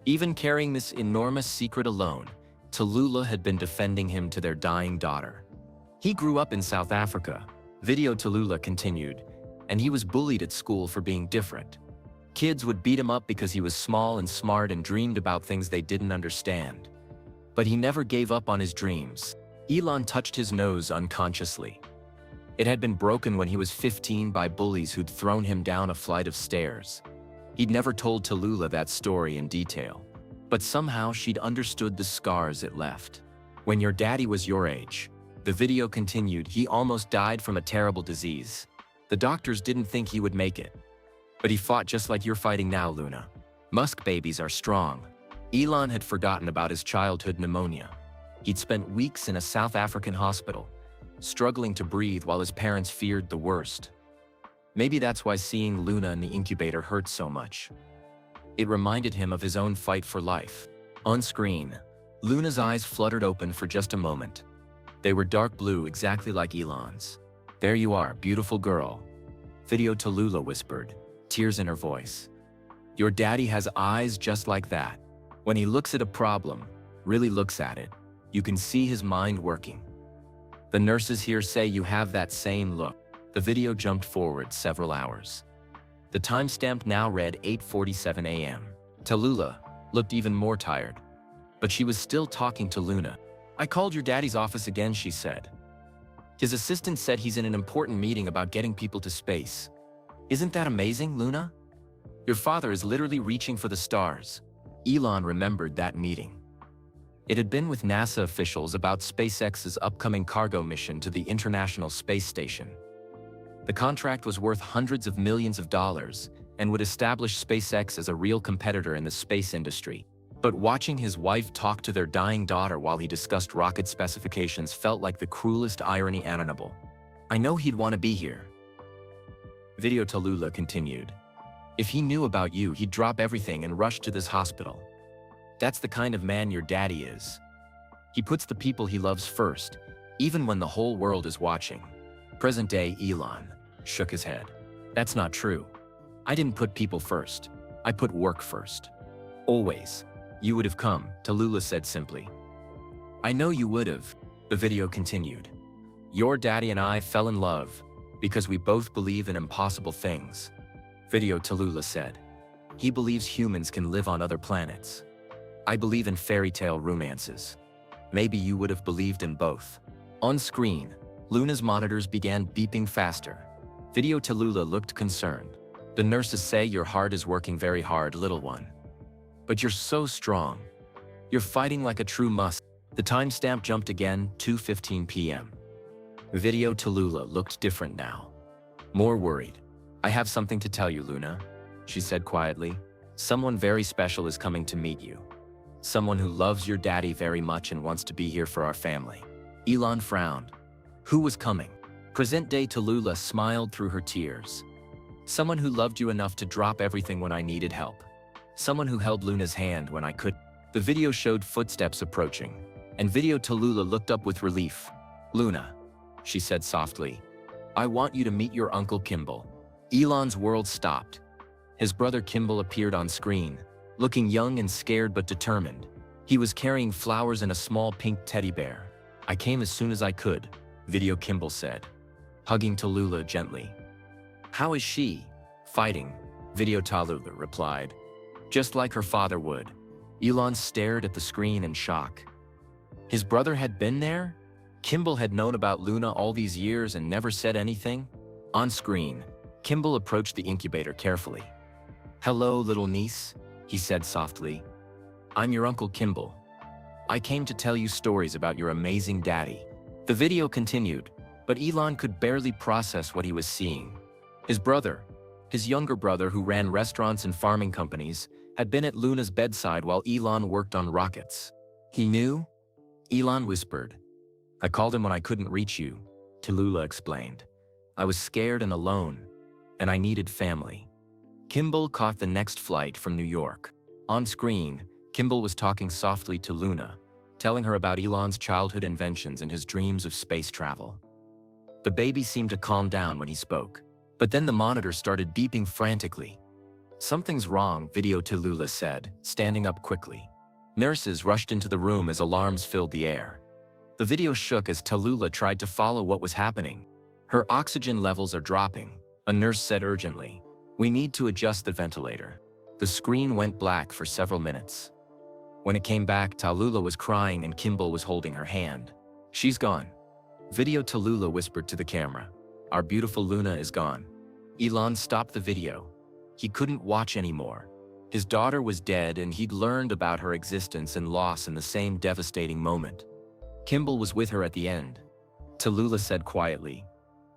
even carrying this enormous secret alone, Tallulah had been defending him to their dying daughter. He grew up in South Africa, Video Tallulah continued, and he was bullied at school for being different. Kids would beat him up because he was small and smart and dreamed about things they didn't understand. But he never gave up on his dreams. Elon touched his nose unconsciously. It had been broken when he was 15 by bullies who'd thrown him down a flight of stairs. He'd never told Tallulah that story in detail, but somehow she'd understood the scars it left. When your daddy was your age, the video continued, he almost died from a terrible disease. The doctors didn't think he would make it. But he fought just like you're fighting now, Luna. Musk babies are strong. Elon had forgotten about his childhood pneumonia. He'd spent weeks in a South African hospital, struggling to breathe while his parents feared the worst. Maybe that's why seeing Luna in the incubator hurt so much. It reminded him of his own fight for life. On screen, Luna's eyes fluttered open for just a moment. They were dark blue, exactly like Elon's. "There you are, beautiful girl," Video Tallulah whispered, tears in her voice. "Your daddy has eyes just like that. When he looks at a problem, really looks at it, you can see his mind working. The nurses here say you have that same look." The video jumped forward several hours. The timestamp now read 8:47 a.m. Tallulah looked even more tired, but she was still talking to Luna. "I called your daddy's office again," she said. "His assistant said he's in an important meeting about getting people to space. Isn't that amazing, Luna? Your father is literally reaching for the stars." Elon remembered that meeting. It had been with NASA officials about SpaceX's upcoming cargo mission to the International Space Station. The contract was worth hundreds of millions of dollars and would establish SpaceX as a real competitor in the space industry. But watching his wife talk to their dying daughter while he discussed rocket specifications felt like the cruelest irony imaginable. "I know he'd want to be here," Video Tallulah continued. "If he knew about you, he'd drop everything and rush to this hospital. That's the kind of man your daddy is. He puts the people he loves first, even when the whole world is watching." Present-day Elon shook his head. "That's not true. I didn't put people first. I put work first. Always. You would have come," Tallulah said simply. "I know you would have," the video continued. "Your daddy and I fell in love because we both believe in impossible things," Video Tallulah said. "He believes humans can live on other planets. I believe in fairy tale romances. Maybe you would have believed in both." On screen, Luna's monitors began beeping faster. Video Tallulah looked concerned. "The nurses say your heart is working very hard, little one. But you're so strong. You're fighting like a true Musk." The timestamp jumped again, 2:15 p.m. Video Tallulah looked different now. More worried. "I have something to tell you, Luna," she said quietly. "Someone very special is coming to meet you. Someone who loves your daddy very much and wants to be here for our family." Elon frowned. Who was coming? Present-day Tallulah smiled through her tears. "Someone who loved you enough to drop everything when I needed help. Someone who held Luna's hand when I could." The video showed footsteps approaching, and Video Tallulah looked up with relief. "Luna," she said softly, "I want you to meet your uncle Kimble." Elon's world stopped. His brother Kimble appeared on screen, looking young and scared but determined. He was carrying flowers and a small pink teddy bear. "I came as soon as I could," Video Kimble said, hugging Tallulah gently. "How is she?" "Fighting," Video Tallulah replied. "Just like her father would." Elon stared at the screen in shock. His brother had been there? Kimble had known about Luna all these years and never said anything? On screen, Kimble approached the incubator carefully. "Hello, little niece," he said softly. "I'm your Uncle Kimble. I came to tell you stories about your amazing daddy." The video continued, but Elon could barely process what he was seeing. His brother, his younger brother who ran restaurants and farming companies, had been at Luna's bedside while Elon worked on rockets. "He knew?" Elon whispered. "I called him when I couldn't reach you," Tallulah explained. "I was scared and alone, and I needed family." Kimble caught the next flight from New York. On screen, Kimble was talking softly to Luna, telling her about Elon's childhood inventions and his dreams of space travel. The baby seemed to calm down when he spoke, but then the monitor started beeping frantically. "Something's wrong," Video Tallulah said, standing up quickly. Nurses rushed into the room as alarms filled the air. The video shook as Tallulah tried to follow what was happening. "Her oxygen levels are dropping," a nurse said urgently. "We need to adjust the ventilator." The screen went black for several minutes. When it came back, Tallulah was crying and Kimble was holding her hand. "She's gone," Video Tallulah whispered to the camera. "Our beautiful Luna is gone." Elon stopped the video. He couldn't watch anymore. His daughter was dead and he'd learned about her existence and loss in the same devastating moment. Kimble was with her at the end, Tallulah said quietly.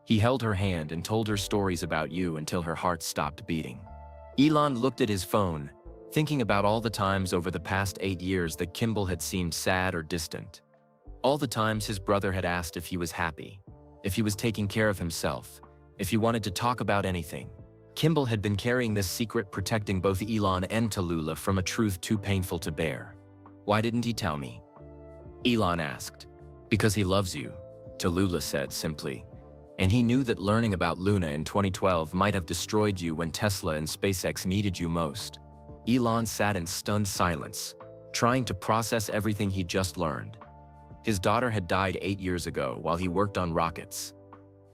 "He held her hand and told her stories about you until her heart stopped beating." Elon looked at his phone, thinking about all the times over the past 8 years that Kimble had seemed sad or distant. All the times his brother had asked if he was happy, if he was taking care of himself, if he wanted to talk about anything. Kimble had been carrying this secret, protecting both Elon and Tallulah from a truth too painful to bear. "Why didn't he tell me?" Elon asked. Because he loves you, Tallulah said simply. And he knew that learning about Luna in 2012 might have destroyed you when Tesla and SpaceX needed you most. Elon sat in stunned silence, trying to process everything he just learned. His daughter had died 8 years ago while he worked on rockets.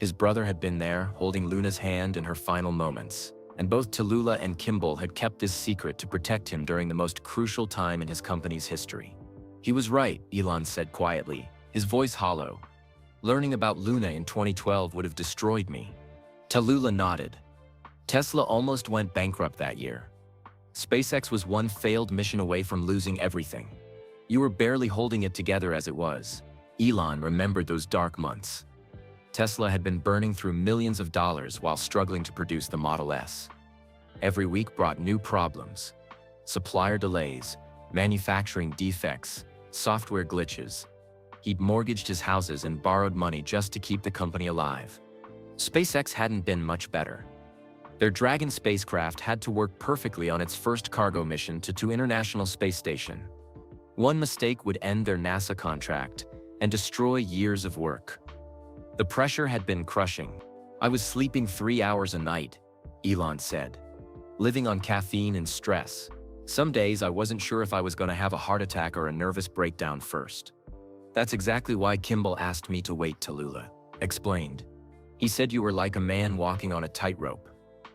His brother had been there, holding Luna's hand in her final moments, and both Tallulah and Kimble had kept this secret to protect him during the most crucial time in his company's history. He was right, Elon said quietly, his voice hollow. Learning about Luna in 2012 would have destroyed me. Tallulah nodded. Tesla almost went bankrupt that year. SpaceX was one failed mission away from losing everything. You were barely holding it together as it was. Elon remembered those dark months. Tesla had been burning through millions of dollars while struggling to produce the Model S. Every week brought new problems. Supplier delays, manufacturing defects, software glitches. He'd mortgaged his houses and borrowed money just to keep the company alive. SpaceX hadn't been much better. Their Dragon spacecraft had to work perfectly on its first cargo mission to International Space Station. One mistake would end their NASA contract and destroy years of work. The pressure had been crushing. I was sleeping 3 hours a night, Elon said, living on caffeine and stress. Some days I wasn't sure if I was going to have a heart attack or a nervous breakdown first. That's exactly why Kimble asked me to wait, Tallulah explained. He said you were like a man walking on a tightrope.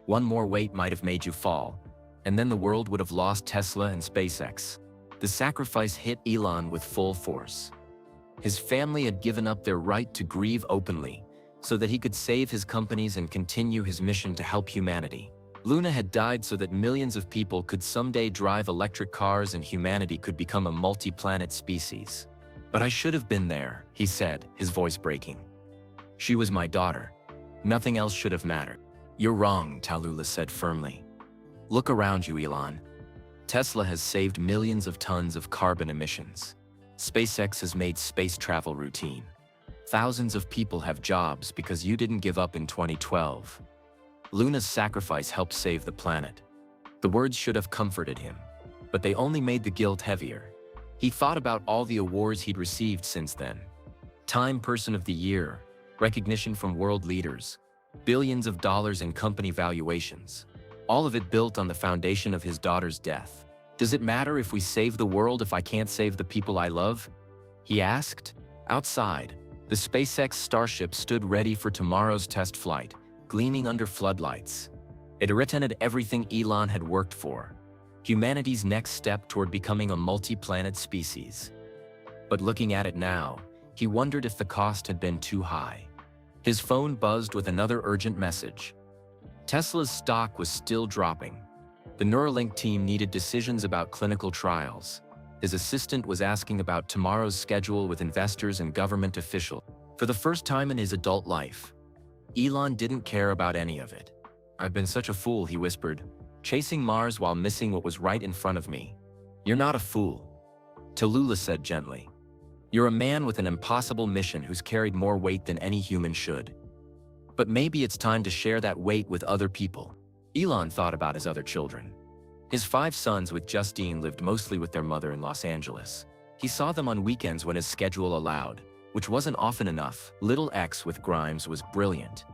One more weight might have made you fall, and then the world would have lost Tesla and SpaceX. The sacrifice hit Elon with full force. His family had given up their right to grieve openly so that he could save his companies and continue his mission to help humanity. Luna had died so that millions of people could someday drive electric cars and humanity could become a multi-planet species. But I should have been there, he said, his voice breaking. She was my daughter. Nothing else should have mattered. You're wrong, Tallulah said firmly. Look around you, Elon. Tesla has saved millions of tons of carbon emissions. SpaceX has made space travel routine. Thousands of people have jobs because you didn't give up in 2012. Luna's sacrifice helped save the planet. The words should have comforted him, but they only made the guilt heavier. He thought about all the awards he'd received since then. Time Person of the Year, recognition from world leaders, billions of dollars in company valuations. All of it built on the foundation of his daughter's death. Does it matter if we save the world if I can't save the people I love? He asked. Outside, the SpaceX Starship stood ready for tomorrow's test flight, gleaming under floodlights. It represented everything Elon had worked for. Humanity's next step toward becoming a multi-planet species. But looking at it now, he wondered if the cost had been too high. His phone buzzed with another urgent message. Tesla's stock was still dropping. The Neuralink team needed decisions about clinical trials. His assistant was asking about tomorrow's schedule with investors and government officials. For the first time in his adult life, Elon didn't care about any of it. I've been such a fool, he whispered, chasing Mars while missing what was right in front of me. You're not a fool, Tallulah said gently. You're a man with an impossible mission who's carried more weight than any human should. But maybe it's time to share that weight with other people. Elon thought about his other children. His 5 sons with Justine lived mostly with their mother in Los Angeles. He saw them on weekends when his schedule allowed, which wasn't often enough. Little X with Grimes was brilliant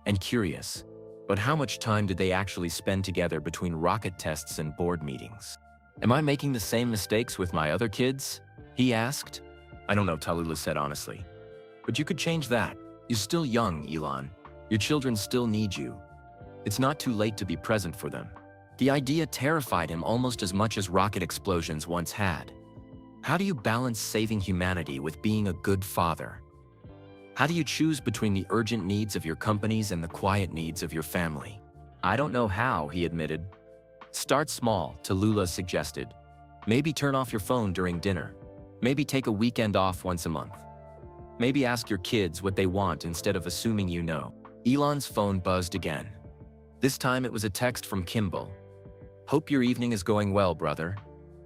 and curious. But how much time did they actually spend together between rocket tests and board meetings? Am I making the same mistakes with my other kids? He asked. I don't know, Tallulah said honestly. But you could change that. You're still young, Elon. Your children still need you. It's not too late to be present for them. The idea terrified him almost as much as rocket explosions once had. How do you balance saving humanity with being a good father? How do you choose between the urgent needs of your companies and the quiet needs of your family? I don't know how, he admitted. Start small, Tallulah suggested. Maybe turn off your phone during dinner. Maybe take a weekend off once a month. Maybe ask your kids what they want instead of assuming you know. Elon's phone buzzed again. This time it was a text from Kimble. Hope your evening is going well, brother.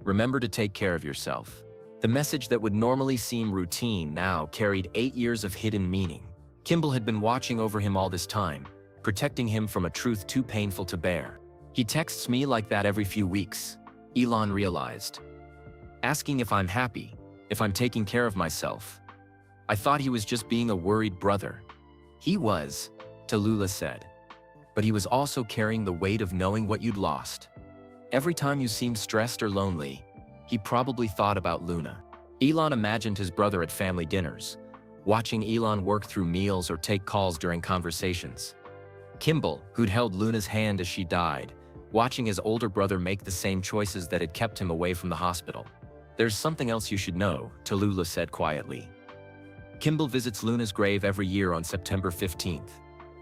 Remember to take care of yourself. The message that would normally seem routine now carried 8 years of hidden meaning. Kimble had been watching over him all this time, protecting him from a truth too painful to bear. He texts me like that every few weeks, Elon realized. Asking if I'm happy, if I'm taking care of myself. I thought he was just being a worried brother. He was, Tallulah said. But he was also carrying the weight of knowing what you'd lost. Every time you seemed stressed or lonely, he probably thought about Luna. Elon imagined his brother at family dinners, watching Elon work through meals or take calls during conversations. Kimble, who'd held Luna's hand as she died, watching his older brother make the same choices that had kept him away from the hospital. There's something else you should know, Tallulah said quietly. Kimble visits Luna's grave every year on September 15th.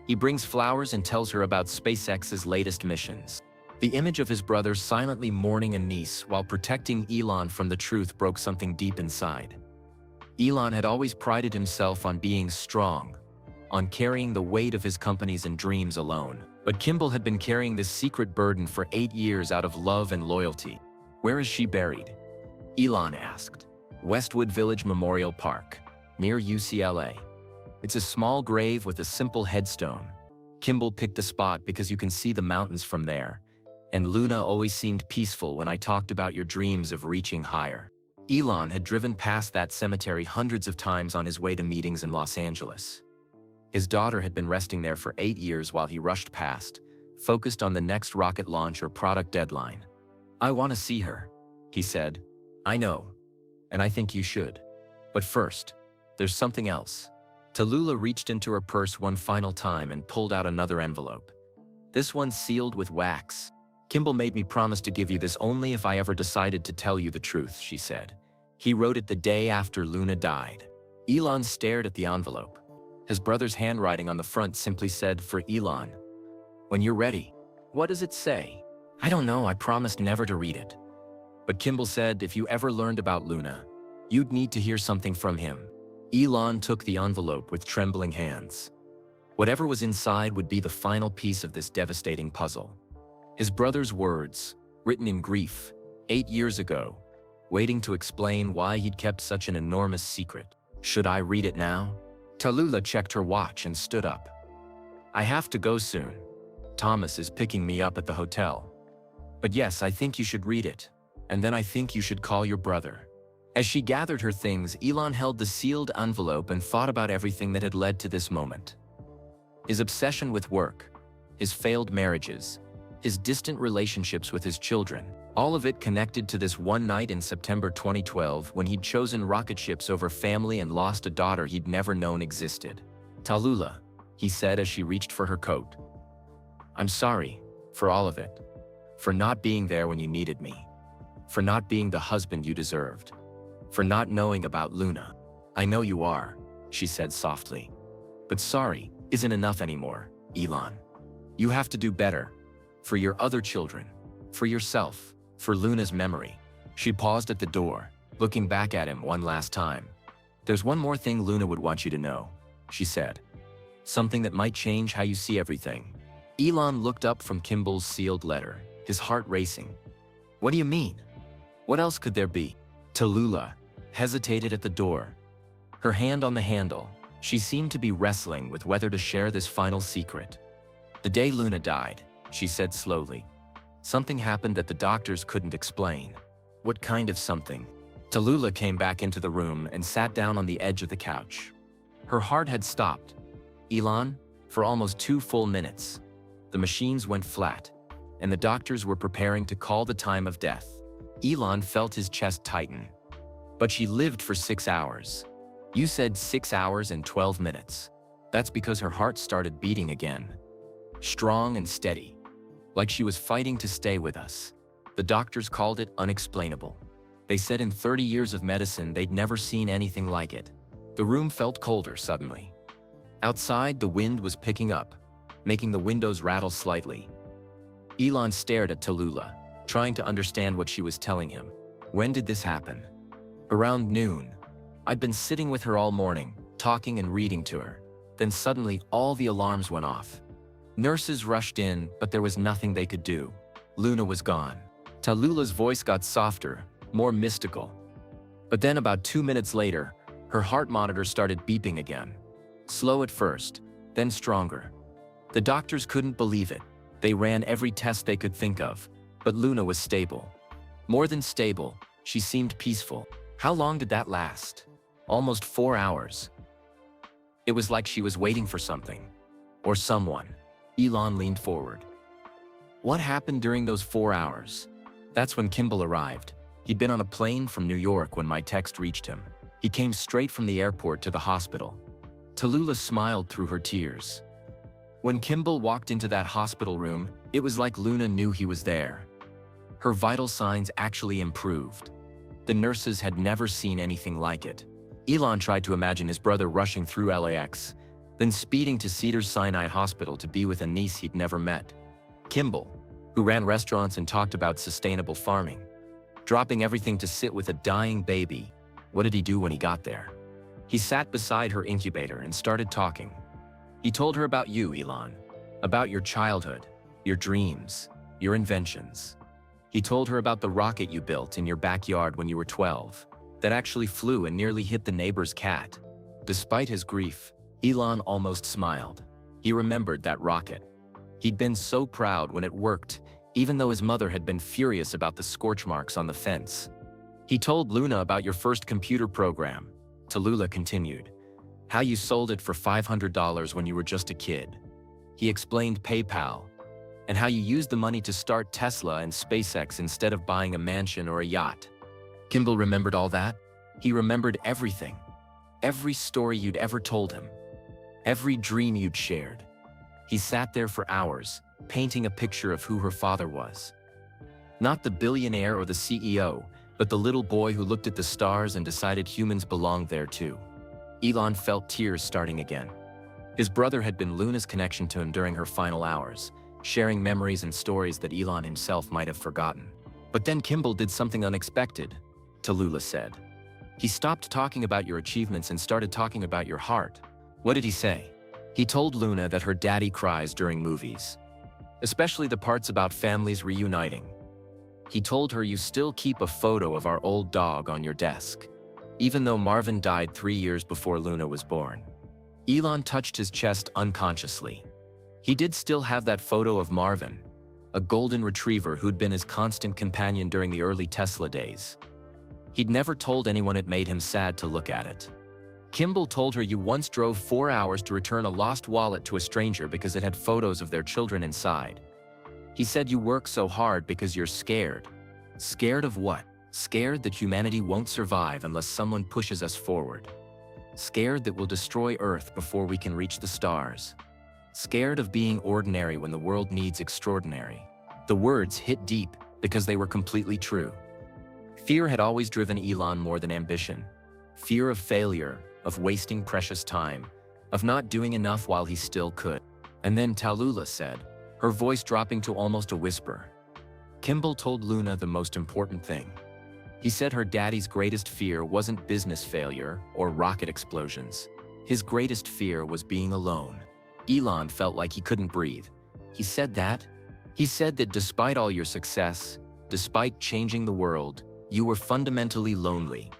He brings flowers and tells her about SpaceX's latest missions. The image of his brother silently mourning a niece while protecting Elon from the truth broke something deep inside. Elon had always prided himself on being strong, on carrying the weight of his companies and dreams alone. But Kimble had been carrying this secret burden for 8 years out of love and loyalty. Where is she buried? Elon asked. Westwood Village Memorial Park, near UCLA. It's a small grave with a simple headstone. Kimble picked the spot because you can see the mountains from there. And Luna always seemed peaceful when I talked about your dreams of reaching higher. Elon had driven past that cemetery hundreds of times on his way to meetings in Los Angeles. His daughter had been resting there for 8 years while he rushed past, focused on the next rocket launch or product deadline. I want to see her, he said. I know, and I think you should. But first, there's something else. Tallulah reached into her purse one final time and pulled out another envelope. This one sealed with wax. Kimble made me promise to give you this only if I ever decided to tell you the truth, she said. He wrote it the day after Luna died. Elon stared at the envelope. His brother's handwriting on the front simply said, for Elon. When you're ready. What does it say? I don't know, I promised never to read it. But Kimble said if you ever learned about Luna, you'd need to hear something from him. Elon took the envelope with trembling hands. Whatever was inside would be the final piece of this devastating puzzle. His brother's words, written in grief, 8 years ago, waiting to explain why he'd kept such an enormous secret. Should I read it now? Tallulah checked her watch and stood up. I have to go soon. Thomas is picking me up at the hotel. But yes, I think you should read it. And then I think you should call your brother. As she gathered her things, Elon held the sealed envelope and thought about everything that had led to this moment. His obsession with work, his failed marriages, his distant relationships with his children, all of it connected to this one night in September 2012 when he'd chosen rocket ships over family and lost a daughter he'd never known existed. Tallulah, he said as she reached for her coat. I'm sorry for all of it. For not being there when you needed me. For not being the husband you deserved. For not knowing about Luna. I know you are, she said softly. But sorry isn't enough anymore, Elon. You have to do better. For your other children. For yourself. For Luna's memory. She paused at the door, looking back at him one last time. There's one more thing Luna would want you to know, she said. Something that might change how you see everything. Elon looked up from Kimble's sealed letter, his heart racing. What do you mean? What else could there be? Tallulah hesitated at the door. Her hand on the handle, she seemed to be wrestling with whether to share this final secret. The day Luna died, she said slowly. Something happened that the doctors couldn't explain. What kind of something? Tallulah came back into the room and sat down on the edge of the couch. Her heart had stopped. Elon, for almost 2 full minutes. The machines went flat, and the doctors were preparing to call the time of death. Elon felt his chest tighten. But she lived for 6 hours. You said 6 hours and 12 minutes. That's because her heart started beating again. Strong and steady. Like she was fighting to stay with us. The doctors called it unexplainable. They said in 30 years of medicine they'd never seen anything like it. The room felt colder suddenly. Outside, the wind was picking up, making the windows rattle slightly. Elon stared at Tallulah, trying to understand what she was telling him. When did this happen? Around noon. I'd been sitting with her all morning, talking and reading to her. Then suddenly, all the alarms went off. Nurses rushed in, but there was nothing they could do. Luna was gone. Tallulah's voice got softer, more mystical. But then about 2 minutes later, her heart monitor started beeping again. Slow at first, then stronger. The doctors couldn't believe it. They ran every test they could think of, but Luna was stable. More than stable, she seemed peaceful. How long did that last? Almost 4 hours. It was like she was waiting for something. Or someone. Elon leaned forward. What happened during those 4 hours? That's when Kimble arrived. He'd been on a plane from New York when my text reached him. He came straight from the airport to the hospital. Tallulah smiled through her tears. When Kimble walked into that hospital room, it was like Luna knew he was there. Her vital signs actually improved. The nurses had never seen anything like it. Elon tried to imagine his brother rushing through LAX, then speeding to Cedars-Sinai Hospital to be with a niece he'd never met. Kimble, who ran restaurants and talked about sustainable farming. Dropping everything to sit with a dying baby. What did he do when he got there? He sat beside her incubator and started talking. He told her about you, Elon. About your childhood, your dreams, your inventions. He told her about the rocket you built in your backyard when you were 12, that actually flew and nearly hit the neighbor's cat. Despite his grief, Elon almost smiled. He remembered that rocket. He'd been so proud when it worked, even though his mother had been furious about the scorch marks on the fence. He told Luna about your first computer program. Tallulah continued. How you sold it for $500 when you were just a kid. He explained PayPal, and how you used the money to start Tesla and SpaceX instead of buying a mansion or a yacht. Kimble remembered all that. He remembered everything. Every story you'd ever told him. Every dream you'd shared. He sat there for hours, painting a picture of who her father was. Not the billionaire or the CEO, but the little boy who looked at the stars and decided humans belonged there too. Elon felt tears starting again. His brother had been Luna's connection to him during her final hours, sharing memories and stories that Elon himself might have forgotten. But then Kimble did something unexpected, Tallulah said. He stopped talking about your achievements and started talking about your heart. What did he say? He told Luna that her daddy cries during movies, especially the parts about families reuniting. He told her you still keep a photo of our old dog on your desk, even though Marvin died 3 years before Luna was born. Elon touched his chest unconsciously. He did still have that photo of Marvin, a golden retriever who'd been his constant companion during the early Tesla days. He'd never told anyone it made him sad to look at it. Kimble told her you once drove 4 hours to return a lost wallet to a stranger because it had photos of their children inside. He said you work so hard because you're scared. Scared of what? Scared that humanity won't survive unless someone pushes us forward. Scared that we'll destroy Earth before we can reach the stars. Scared of being ordinary when the world needs extraordinary. The words hit deep because they were completely true. Fear had always driven Elon more than ambition. Fear of failure, of wasting precious time, of not doing enough while he still could. And then Tallulah said, her voice dropping to almost a whisper. Kimble told Luna the most important thing. He said her daddy's greatest fear wasn't business failure or rocket explosions. His greatest fear was being alone. Elon felt like he couldn't breathe. He said that? He said that despite all your success, despite changing the world, you were fundamentally lonely.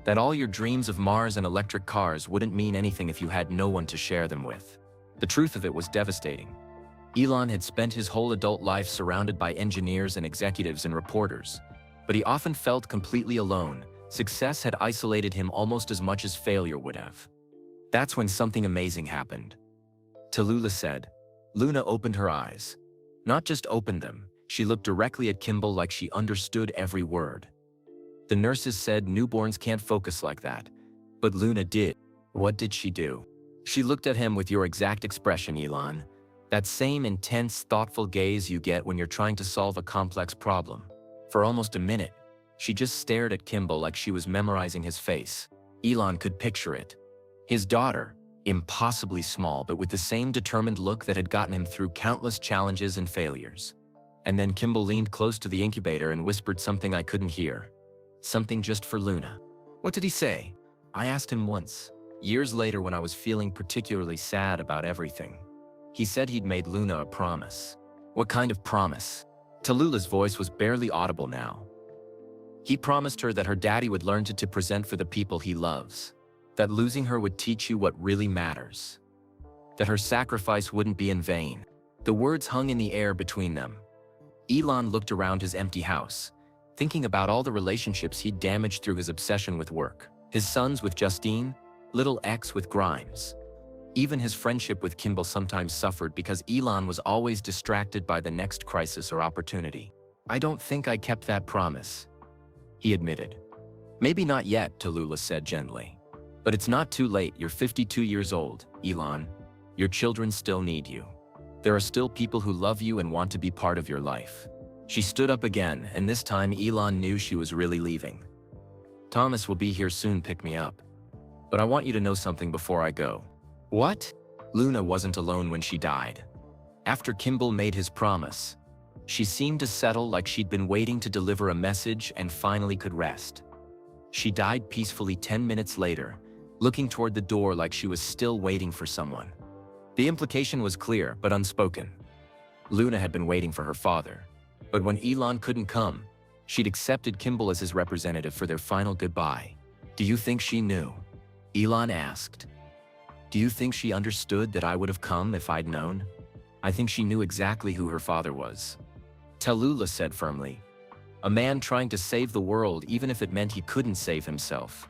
That all your dreams of Mars and electric cars wouldn't mean anything if you had no one to share them with. The truth of it was devastating. Elon had spent his whole adult life surrounded by engineers and executives and reporters, but he often felt completely alone. Success had isolated him almost as much as failure would have. That's when something amazing happened. Tallulah said. Luna opened her eyes. Not just opened them, she looked directly at Kimble like she understood every word. The nurses said newborns can't focus like that, but Luna did. What did she do? She looked at him with your exact expression, Elon. That same intense, thoughtful gaze you get when you're trying to solve a complex problem. For almost a minute, she just stared at Kimble like she was memorizing his face. Elon could picture it. His daughter, impossibly small but with the same determined look that had gotten him through countless challenges and failures. And then Kimble leaned close to the incubator and whispered something I couldn't hear. Something just for Luna. What did he say? I asked him once, years later when I was feeling particularly sad about everything. He said he'd made Luna a promise. What kind of promise? Tallulah's voice was barely audible now. He promised her that her daddy would learn to present for the people he loves. That losing her would teach you what really matters. That her sacrifice wouldn't be in vain. The words hung in the air between them. Elon looked around his empty house, thinking about all the relationships he'd damaged through his obsession with work. His sons with Justine, little X with Grimes. Even his friendship with Kimble sometimes suffered because Elon was always distracted by the next crisis or opportunity. "I don't think I kept that promise," he admitted. "Maybe not yet," Tallulah said gently. "But it's not too late. You're 52 years old, Elon. Your children still need you. There are still people who love you and want to be part of your life." She stood up again, and this time Elon knew she was really leaving. "Thomas will be here soon, pick me up. But I want you to know something before I go." "What?" Luna wasn't alone when she died. After Kimble made his promise, she seemed to settle like she'd been waiting to deliver a message and finally could rest. She died peacefully 10 minutes later, looking toward the door like she was still waiting for someone. The implication was clear but unspoken. Luna had been waiting for her father. But when Elon couldn't come, she'd accepted Kimble as his representative for their final goodbye. "Do you think she knew?" Elon asked. "Do you think she understood that I would have come if I'd known?" "I think she knew exactly who her father was," Tallulah said firmly. "A man trying to save the world even if it meant he couldn't save himself."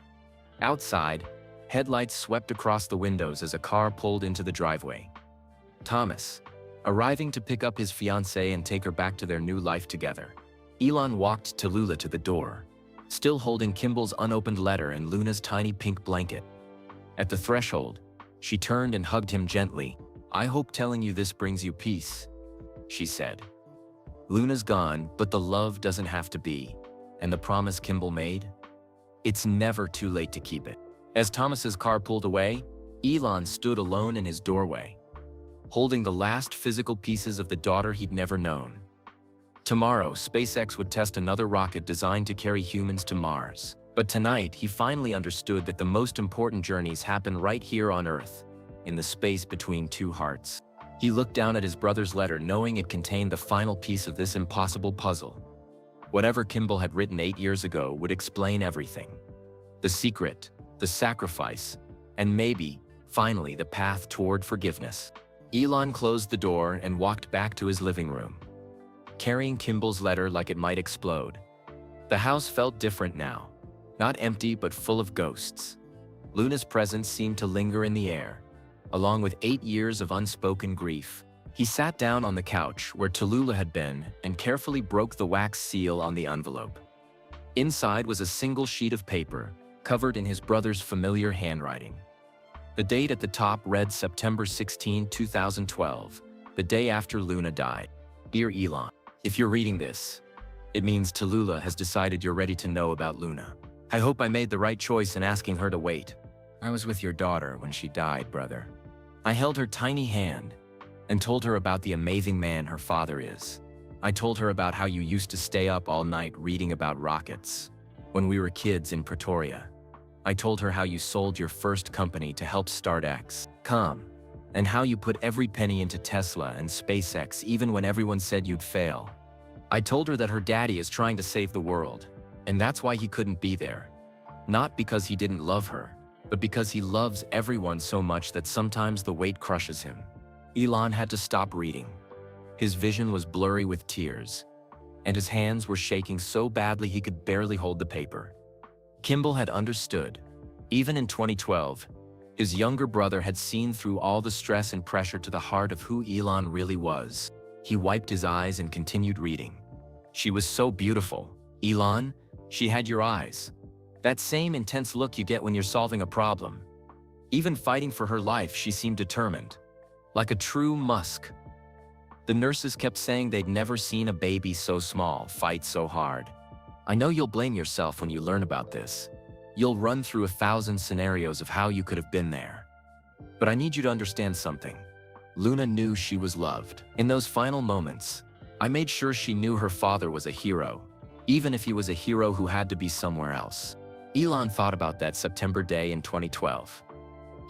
Outside, headlights swept across the windows as a car pulled into the driveway. Thomas, arriving to pick up his fiancée and take her back to their new life together. Elon walked Tallulah to the door, still holding Kimble's unopened letter and Luna's tiny pink blanket. At the threshold, she turned and hugged him gently. "I hope telling you this brings you peace," she said. "Luna's gone, but the love doesn't have to be. And the promise Kimble made? It's never too late to keep it." As Thomas's car pulled away, Elon stood alone in his doorway, holding the last physical pieces of the daughter he'd never known. Tomorrow, SpaceX would test another rocket designed to carry humans to Mars. But tonight, he finally understood that the most important journeys happen right here on Earth, in the space between two hearts. He looked down at his brother's letter knowing it contained the final piece of this impossible puzzle. Whatever Kimble had written 8 years ago would explain everything. The secret, the sacrifice, and maybe, finally, the path toward forgiveness. Elon closed the door and walked back to his living room, carrying Kimble's letter like it might explode. The house felt different now, not empty but full of ghosts. Luna's presence seemed to linger in the air, along with 8 years of unspoken grief. He sat down on the couch where Tallulah had been and carefully broke the wax seal on the envelope. Inside was a single sheet of paper, covered in his brother's familiar handwriting. The date at the top read September 16, 2012, the day after Luna died. "Dear Elon, if you're reading this, it means Tallulah has decided you're ready to know about Luna. I hope I made the right choice in asking her to wait. I was with your daughter when she died, brother. I held her tiny hand and told her about the amazing man her father is. I told her about how you used to stay up all night reading about rockets when we were kids in Pretoria. I told her how you sold your first company to help start X.com, and how you put every penny into Tesla and SpaceX even when everyone said you'd fail. I told her that her daddy is trying to save the world, and that's why he couldn't be there. Not because he didn't love her, but because he loves everyone so much that sometimes the weight crushes him." Elon had to stop reading. His vision was blurry with tears, and his hands were shaking so badly he could barely hold the paper. Kimble had understood. Even in 2012, his younger brother had seen through all the stress and pressure to the heart of who Elon really was. He wiped his eyes and continued reading. "She was so beautiful, Elon. She had your eyes. That same intense look you get when you're solving a problem. Even fighting for her life, she seemed determined. Like a true Musk." The nurses kept saying they'd never seen a baby so small fight so hard. "I know you'll blame yourself when you learn about this. You'll run through 1,000 scenarios of how you could have been there. But I need you to understand something. Luna knew she was loved. In those final moments, I made sure she knew her father was a hero, even if he was a hero who had to be somewhere else." Elon thought about that September day in 2012.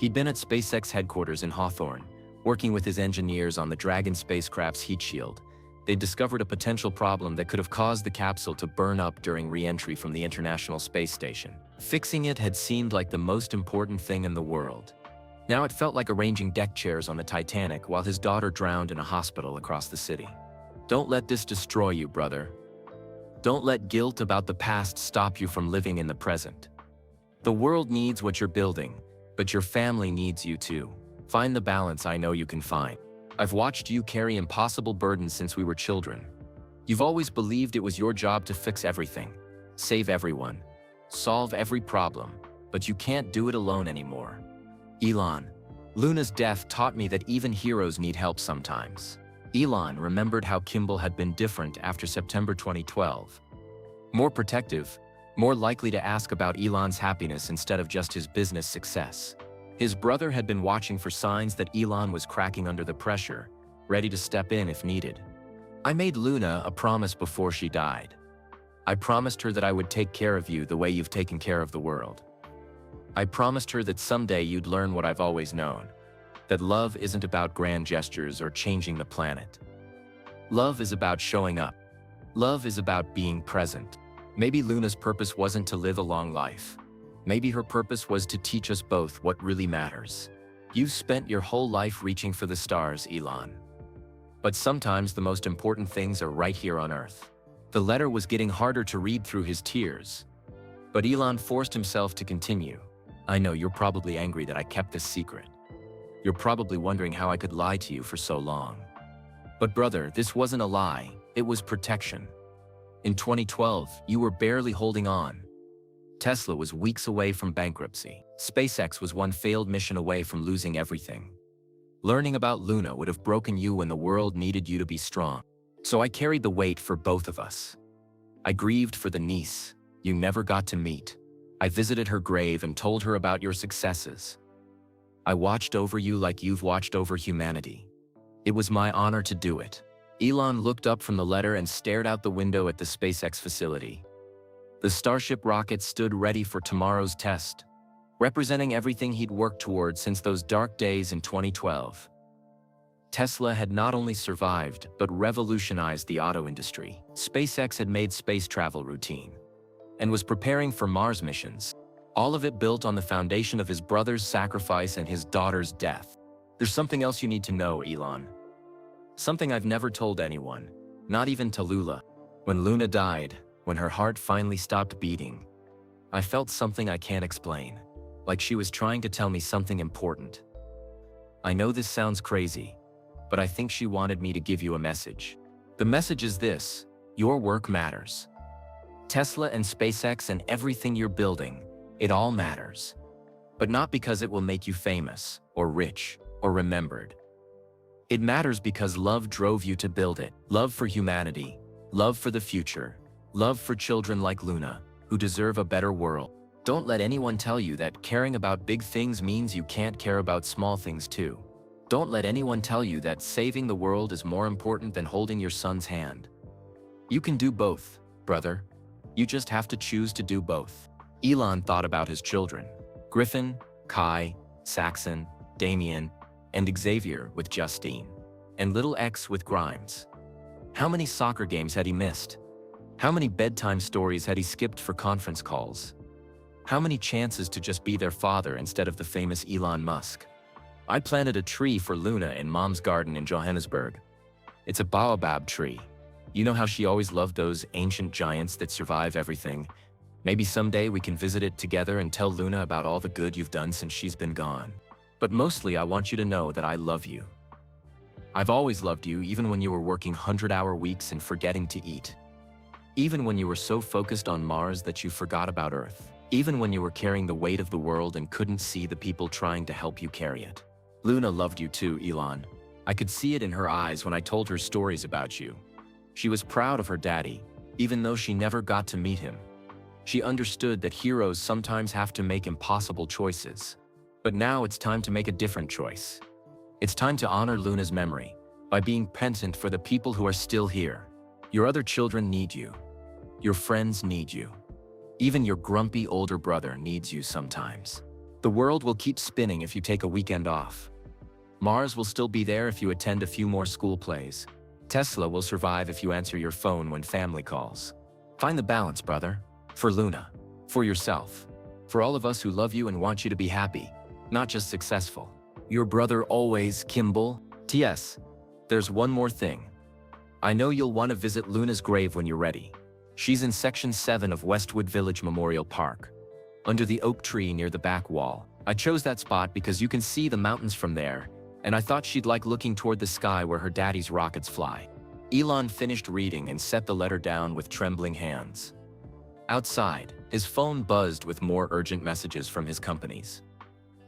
He'd been at SpaceX headquarters in Hawthorne, working with his engineers on the Dragon spacecraft's heat shield. They'd discovered a potential problem that could have caused the capsule to burn up during re-entry from the International Space Station. Fixing it had seemed like the most important thing in the world. Now it felt like arranging deck chairs on the Titanic while his daughter drowned in a hospital across the city. "Don't let this destroy you, brother. Don't let guilt about the past stop you from living in the present. The world needs what you're building, but your family needs you too. Find the balance I know you can find. I've watched you carry impossible burdens since we were children. You've always believed it was your job to fix everything, save everyone, solve every problem, but you can't do it alone anymore. Elon, Luna's death taught me that even heroes need help sometimes. Elon remembered how Kimble had been different after September 2012. More protective, more likely to ask about Elon's happiness instead of just his business success. His brother had been watching for signs that Elon was cracking under the pressure, ready to step in if needed. I made Luna a promise before she died. I promised her that I would take care of you the way you've taken care of the world. I promised her that someday you'd learn what I've always known, that love isn't about grand gestures or changing the planet. Love is about showing up. Love is about being present. Maybe Luna's purpose wasn't to live a long life. Maybe her purpose was to teach us both what really matters. You've spent your whole life reaching for the stars, Elon. But sometimes the most important things are right here on Earth. The letter was getting harder to read through his tears. But Elon forced himself to continue. I know you're probably angry that I kept this secret. You're probably wondering how I could lie to you for so long. But brother, this wasn't a lie, it was protection. In 2012, you were barely holding on. Tesla was weeks away from bankruptcy. SpaceX was one failed mission away from losing everything. Learning about Luna would have broken you when the world needed you to be strong. So I carried the weight for both of us. I grieved for the niece you never got to meet. I visited her grave and told her about your successes. I watched over you like you've watched over humanity. It was my honor to do it. Elon looked up from the letter and stared out the window at the SpaceX facility. The Starship rocket stood ready for tomorrow's test, representing everything he'd worked toward since those dark days in 2012. Tesla had not only survived, but revolutionized the auto industry. SpaceX had made space travel routine, and was preparing for Mars missions. All of it built on the foundation of his brother's sacrifice and his daughter's death. There's something else you need to know, Elon. Something I've never told anyone, not even to Lula. When Luna died, when her heart finally stopped beating, I felt something I can't explain, like she was trying to tell me something important. I know this sounds crazy, but I think she wanted me to give you a message. The message is this: your work matters. Tesla and SpaceX and everything you're building, it all matters. But not because it will make you famous, or rich, or remembered. It matters because love drove you to build it. Love for humanity, love for the future, love for children like Luna, who deserve a better world. Don't let anyone tell you that caring about big things means you can't care about small things too. Don't let anyone tell you that saving the world is more important than holding your son's hand. You can do both, brother. You just have to choose to do both. Elon thought about his children: Griffin, Kai, Saxon, Damien, and Xavier with Justine, and little X with Grimes. How many soccer games had he missed? How many bedtime stories had he skipped for conference calls? How many chances to just be their father instead of the famous Elon Musk? I planted a tree for Luna in Mom's garden in Johannesburg. It's a baobab tree. You know how she always loved those ancient giants that survive everything? Maybe someday we can visit it together and tell Luna about all the good you've done since she's been gone. But mostly I want you to know that I love you. I've always loved you, even when you were working 100-hour weeks and forgetting to eat. Even when you were so focused on Mars that you forgot about Earth. Even when you were carrying the weight of the world and couldn't see the people trying to help you carry it. Luna loved you too, Elon. I could see it in her eyes when I told her stories about you. She was proud of her daddy, even though she never got to meet him. She understood that heroes sometimes have to make impossible choices. But now it's time to make a different choice. It's time to honor Luna's memory by being present for the people who are still here. Your other children need you. Your friends need you. Even your grumpy older brother needs you sometimes. The world will keep spinning if you take a weekend off. Mars will still be there if you attend a few more school plays. Tesla will survive if you answer your phone when family calls. Find the balance, brother. For Luna. For yourself. For all of us who love you and want you to be happy, not just successful. Your brother always, Kimble. T.S. There's one more thing. I know you'll want to visit Luna's grave when you're ready. She's in Section 7 of Westwood Village Memorial Park, under the oak tree near the back wall. I chose that spot because you can see the mountains from there, and I thought she'd like looking toward the sky where her daddy's rockets fly." Elon finished reading and set the letter down with trembling hands. Outside, his phone buzzed with more urgent messages from his companies.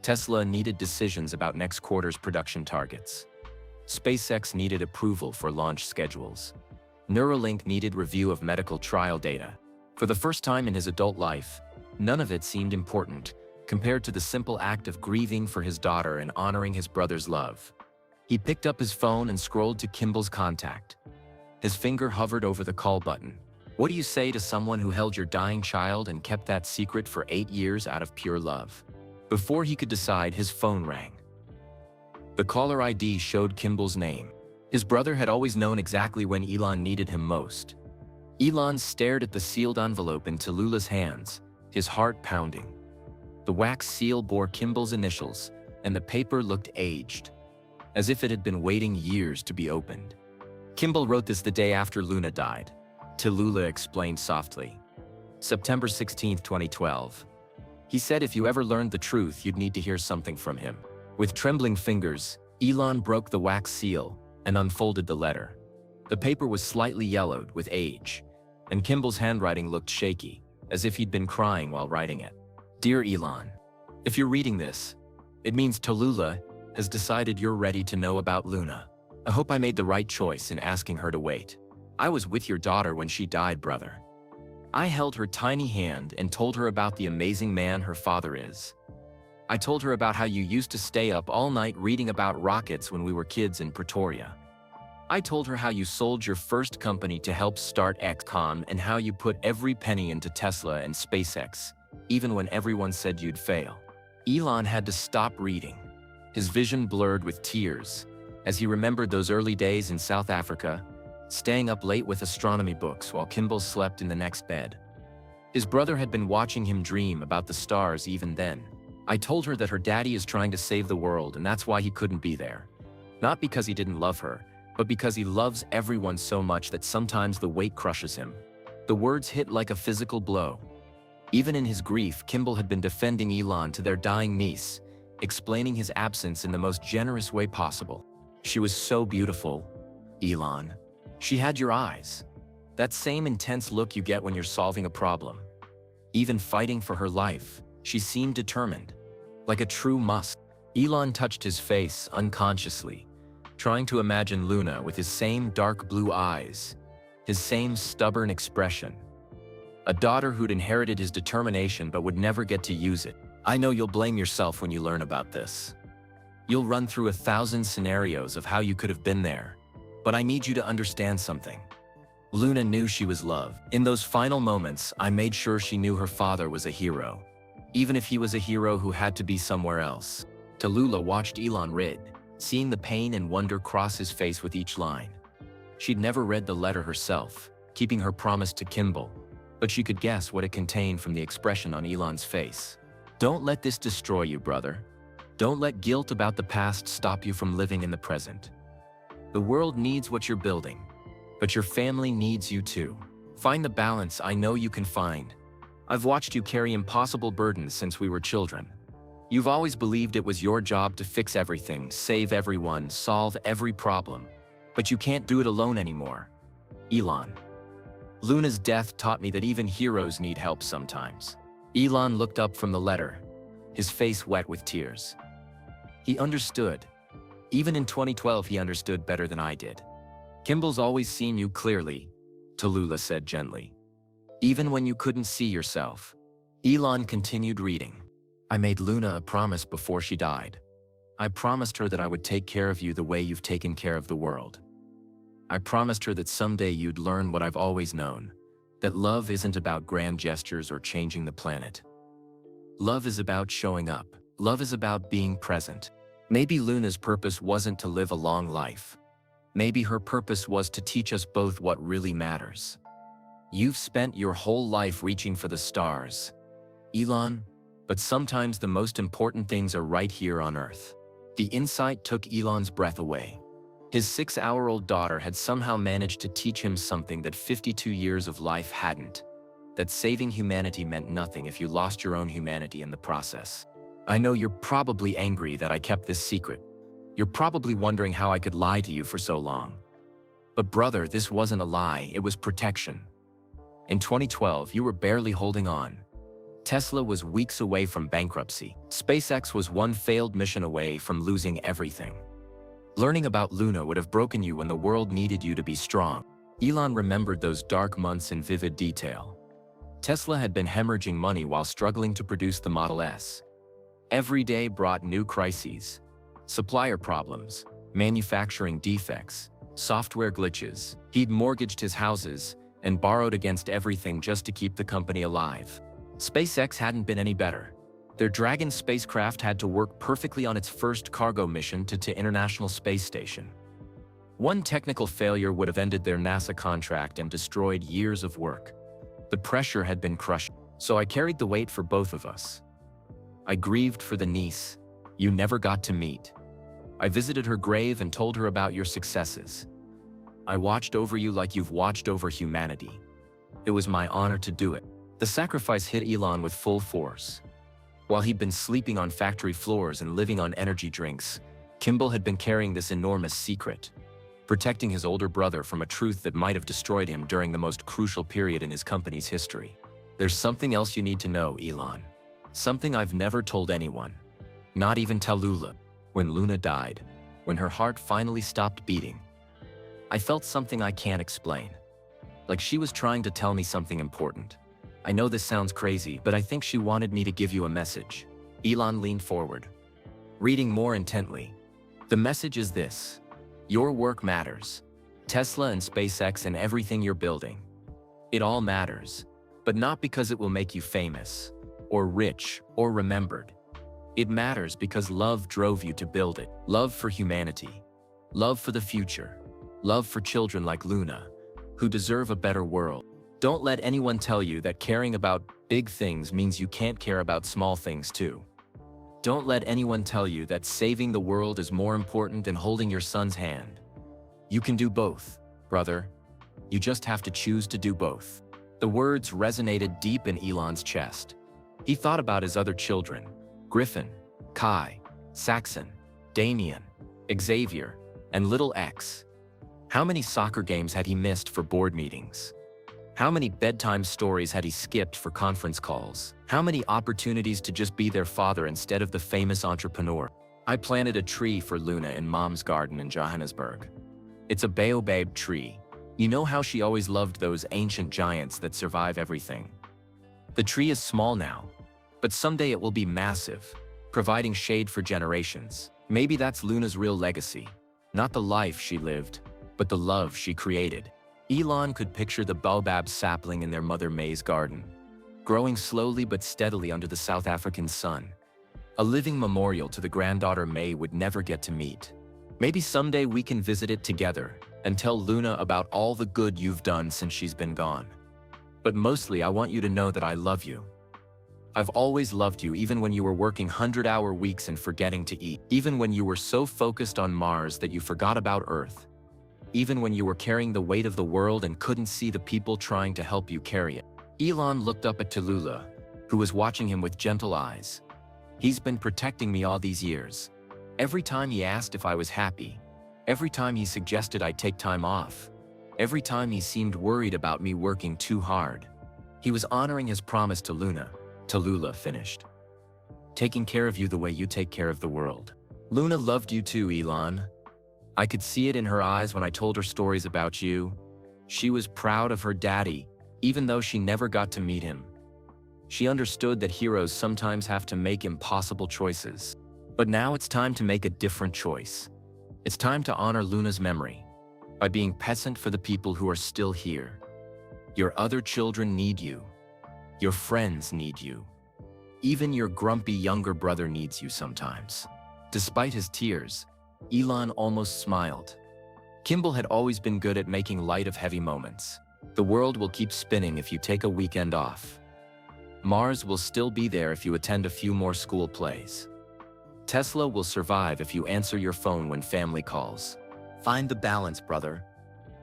Tesla needed decisions about next quarter's production targets. SpaceX needed approval for launch schedules. Neuralink needed review of medical trial data. For the first time in his adult life, none of it seemed important compared to the simple act of grieving for his daughter and honoring his brother's love. He picked up his phone and scrolled to Kimble's contact. His finger hovered over the call button. What do you say to someone who held your dying child and kept that secret for 8 years out of pure love? Before he could decide, his phone rang. The caller ID showed Kimble's name. His brother had always known exactly when Elon needed him most. Elon stared at the sealed envelope in Tallulah's hands, his heart pounding. The wax seal bore Kimble's initials, and the paper looked aged, as if it had been waiting years to be opened. "Kimble wrote this the day after Luna died," Tallulah explained softly. "September 16, 2012. He said if you ever learned the truth, you'd need to hear something from him." With trembling fingers, Elon broke the wax seal and unfolded the letter. The paper was slightly yellowed with age, and Kimble's handwriting looked shaky, as if he'd been crying while writing it. "Dear Elon, if you're reading this, it means Tallulah has decided you're ready to know about Luna. I hope I made the right choice in asking her to wait. I was with your daughter when she died, brother. I held her tiny hand and told her about the amazing man her father is. I told her about how you used to stay up all night reading about rockets when we were kids in Pretoria. I told her how you sold your first company to help start XCOM and how you put every penny into Tesla and SpaceX, even when everyone said you'd fail." Elon had to stop reading. His vision blurred with tears as he remembered those early days in South Africa, staying up late with astronomy books while Kimble slept in the next bed. His brother had been watching him dream about the stars even then. "I told her that her daddy is trying to save the world and that's why he couldn't be there. Not because he didn't love her, but because he loves everyone so much that sometimes the weight crushes him." The words hit like a physical blow. Even in his grief, Kimble had been defending Elon to their dying niece, explaining his absence in the most generous way possible. "She was so beautiful, Elon. She had your eyes. That same intense look you get when you're solving a problem. Even fighting for her life, she seemed determined. Like a true Musk." Elon touched his face unconsciously, trying to imagine Luna with his same dark blue eyes, his same stubborn expression. A daughter who'd inherited his determination but would never get to use it. "I know you'll blame yourself when you learn about this. You'll run through 1,000 scenarios of how you could have been there. But I need you to understand something. Luna knew she was loved. In those final moments, I made sure she knew her father was a hero, even if he was a hero who had to be somewhere else." Tallulah watched Elon read, seeing the pain and wonder cross his face with each line. She'd never read the letter herself, keeping her promise to Kimble, but she could guess what it contained from the expression on Elon's face. "Don't let this destroy you, brother. Don't let guilt about the past stop you from living in the present. The world needs what you're building, but your family needs you too. Find the balance I know you can find. I've watched you carry impossible burdens since we were children. You've always believed it was your job to fix everything, save everyone, solve every problem. But you can't do it alone anymore. Elon. Luna's death taught me that even heroes need help sometimes." Elon looked up from the letter, his face wet with tears. He understood. Even in 2012, he understood better than I did. "Kimble's always seen you clearly," Tallulah said gently. "Even when you couldn't see yourself." Elon continued reading. "I made Luna a promise before she died. I promised her that I would take care of you the way you've taken care of the world. I promised her that someday you'd learn what I've always known, that love isn't about grand gestures or changing the planet. Love is about showing up. Love is about being present. Maybe Luna's purpose wasn't to live a long life. Maybe her purpose was to teach us both what really matters. You've spent your whole life reaching for the stars, Elon, but sometimes the most important things are right here on Earth." The insight took Elon's breath away. His 6-hour-old daughter had somehow managed to teach him something that 52 years of life hadn't. That saving humanity meant nothing if you lost your own humanity in the process. I know you're probably angry that I kept this secret. You're probably wondering how I could lie to you for so long. But brother, this wasn't a lie, it was protection. In 2012, you were barely holding on. Tesla was weeks away from bankruptcy. SpaceX was one failed mission away from losing everything. Learning about Luna would have broken you when the world needed you to be strong. Elon remembered those dark months in vivid detail. Tesla had been hemorrhaging money while struggling to produce the Model S. Every day brought new crises. Supplier problems, manufacturing defects, software glitches. He'd mortgaged his houses and borrowed against everything just to keep the company alive. SpaceX hadn't been any better. Their Dragon spacecraft had to work perfectly on its first cargo mission to International Space Station. One technical failure would have ended their NASA contract and destroyed years of work. The pressure had been crushing, so I carried the weight for both of us. I grieved for the niece you never got to meet. I visited her grave and told her about your successes. I watched over you like you've watched over humanity. It was my honor to do it. The sacrifice hit Elon with full force. While he'd been sleeping on factory floors and living on energy drinks, Kimble had been carrying this enormous secret, protecting his older brother from a truth that might have destroyed him during the most crucial period in his company's history. There's something else you need to know, Elon. Something I've never told anyone. Not even Tallulah. When Luna died, when her heart finally stopped beating, I felt something I can't explain. Like she was trying to tell me something important. I know this sounds crazy, but I think she wanted me to give you a message. Elon leaned forward, reading more intently. The message is this: your work matters. Tesla and SpaceX and everything you're building. It all matters, but not because it will make you famous, or rich, or remembered. It matters because love drove you to build it. Love for humanity. Love for the future. Love for children like Luna, who deserve a better world. Don't let anyone tell you that caring about big things means you can't care about small things too. Don't let anyone tell you that saving the world is more important than holding your son's hand. You can do both, brother. You just have to choose to do both. The words resonated deep in Elon's chest. He thought about his other children: Griffin, Kai, Saxon, Damien, Xavier, and little X. How many soccer games had he missed for board meetings? How many bedtime stories had he skipped for conference calls? How many opportunities to just be their father instead of the famous entrepreneur? I planted a tree for Luna in Mom's garden in Johannesburg. It's a baobab tree. You know how she always loved those ancient giants that survive everything. The tree is small now, but someday it will be massive, providing shade for generations. Maybe that's Luna's real legacy. Not the life she lived, but the love she created. Elon could picture the baobab sapling in their mother May's garden, growing slowly but steadily under the South African sun. A living memorial to the granddaughter May would never get to meet. Maybe someday we can visit it together and tell Luna about all the good you've done since she's been gone. But mostly I want you to know that I love you. I've always loved you, even when you were working 100-hour weeks and forgetting to eat. Even when you were so focused on Mars that you forgot about Earth. Even when you were carrying the weight of the world and couldn't see the people trying to help you carry it. Elon looked up at Tallulah, who was watching him with gentle eyes. He's been protecting me all these years. Every time he asked if I was happy, every time he suggested I take time off, every time he seemed worried about me working too hard. He was honoring his promise to Luna. Tallulah finished. Taking care of you the way you take care of the world. Luna loved you too, Elon. I could see it in her eyes when I told her stories about you. She was proud of her daddy, even though she never got to meet him. She understood that heroes sometimes have to make impossible choices. But now it's time to make a different choice. It's time to honor Luna's memory by being present for the people who are still here. Your other children need you. Your friends need you. Even your grumpy younger brother needs you sometimes. Despite his tears, Elon almost smiled. Kimble had always been good at making light of heavy moments. The world will keep spinning if you take a weekend off. Mars will still be there if you attend a few more school plays. Tesla will survive if you answer your phone when family calls. Find the balance, brother.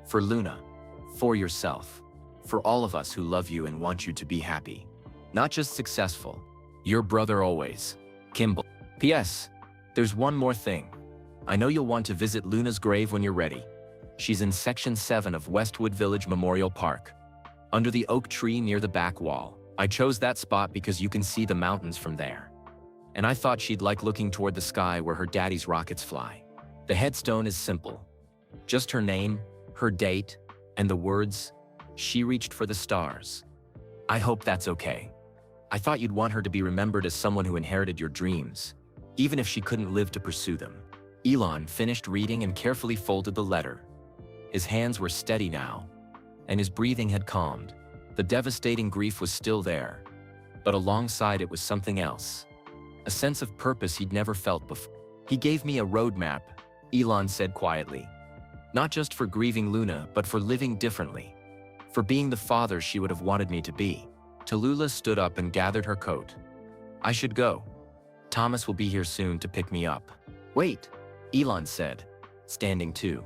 For Luna, for yourself, for all of us who love you and want you to be happy. Not just successful. Your brother always, Kimble. P.S. There's one more thing. I know you'll want to visit Luna's grave when you're ready. She's in Section 7 of Westwood Village Memorial Park, under the oak tree near the back wall. I chose that spot because you can see the mountains from there. And I thought she'd like looking toward the sky where her daddy's rockets fly. The headstone is simple. Just her name, her date, and the words, "She reached for the stars." I hope that's okay. I thought you'd want her to be remembered as someone who inherited your dreams, even if she couldn't live to pursue them. Elon finished reading and carefully folded the letter. His hands were steady now, and his breathing had calmed. The devastating grief was still there, but alongside it was something else. A sense of purpose he'd never felt before. "He gave me a roadmap," Elon said quietly. "Not just for grieving Luna, but for living differently. For being the father she would have wanted me to be." Tallulah stood up and gathered her coat. "I should go. Thomas will be here soon to pick me up." "Wait," Elon said, standing too.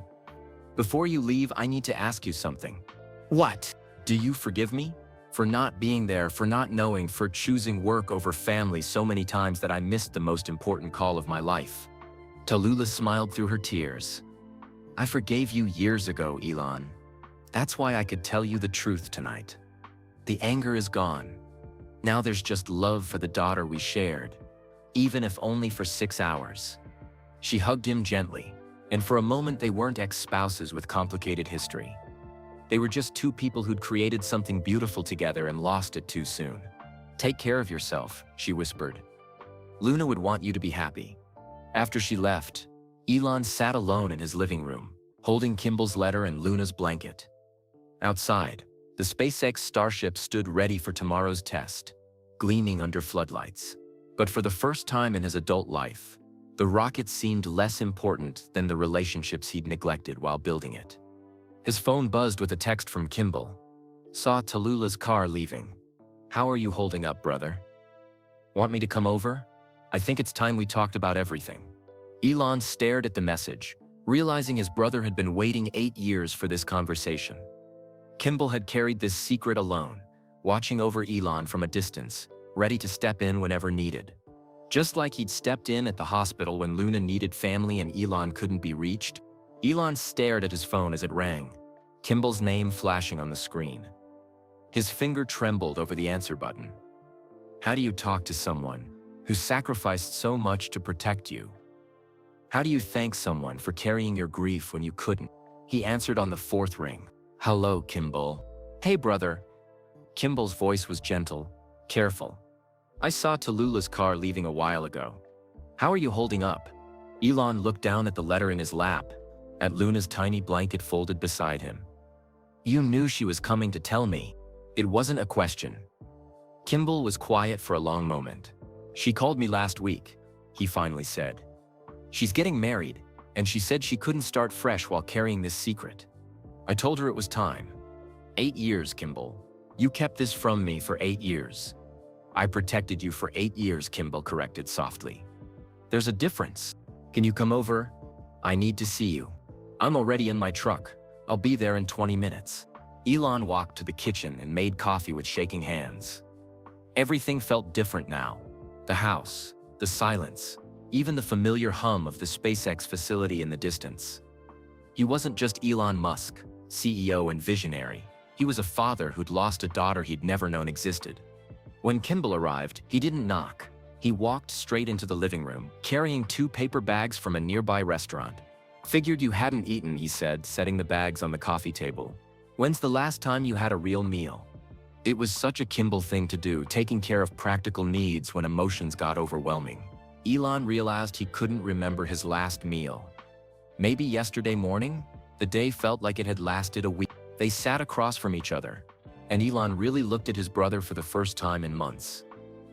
"Before you leave, I need to ask you something." "What?" "Do you forgive me? For not being there, for not knowing, for choosing work over family so many times that I missed the most important call of my life?" Tallulah smiled through her tears. "I forgave you years ago, Elon. That's why I could tell you the truth tonight. The anger is gone. Now there's just love for the daughter we shared, even if only for 6 hours." She hugged him gently, and for a moment they weren't ex-spouses with complicated history. They were just two people who'd created something beautiful together and lost it too soon. "Take care of yourself," she whispered. "Luna would want you to be happy." After she left, Elon sat alone in his living room, holding Kimble's letter and Luna's blanket. Outside, the SpaceX Starship stood ready for tomorrow's test, gleaming under floodlights. But for the first time in his adult life, the rocket seemed less important than the relationships he'd neglected while building it. His phone buzzed with a text from Kimble. "Saw Tallulah's car leaving. How are you holding up, brother? Want me to come over? I think it's time we talked about everything." Elon stared at the message, realizing his brother had been waiting 8 years for this conversation. Kimble had carried this secret alone, watching over Elon from a distance, ready to step in whenever needed. Just like he'd stepped in at the hospital when Luna needed family and Elon couldn't be reached, Elon stared at his phone as it rang, Kimble's name flashing on the screen. His finger trembled over the answer button. "How do you talk to someone who sacrificed so much to protect you? How do you thank someone for carrying your grief when you couldn't?" He answered on the 4th ring. "Hello, Kimble." "Hey, brother." Kimble's voice was gentle, careful. "I saw Tallulah's car leaving a while ago. How are you holding up?" Elon looked down at the letter in his lap, at Luna's tiny blanket folded beside him. "You knew she was coming to tell me. It wasn't a question." Kimble was quiet for a long moment. "She called me last week," he finally said. "She's getting married, and she said she couldn't start fresh while carrying this secret. I told her it was time. 8 years, Kimble. You kept this from me for 8 years." "I protected you for 8 years," Kimble corrected softly. "There's a difference. Can you come over? I need to see you." "I'm already in my truck. I'll be there in 20 minutes." Elon walked to the kitchen and made coffee with shaking hands. Everything felt different now. The house, the silence, even the familiar hum of the SpaceX facility in the distance. He wasn't just Elon Musk, CEO and visionary. He was a father who'd lost a daughter he'd never known existed. When Kimble arrived, he didn't knock. He walked straight into the living room, carrying 2 paper bags from a nearby restaurant. "Figured you hadn't eaten," he said, setting the bags on the coffee table. "When's the last time you had a real meal?" It was such a Kimble thing to do, taking care of practical needs when emotions got overwhelming. Elon realized he couldn't remember his last meal. Maybe yesterday morning? The day felt like it had lasted a week. They sat across from each other, and Elon really looked at his brother for the first time in months.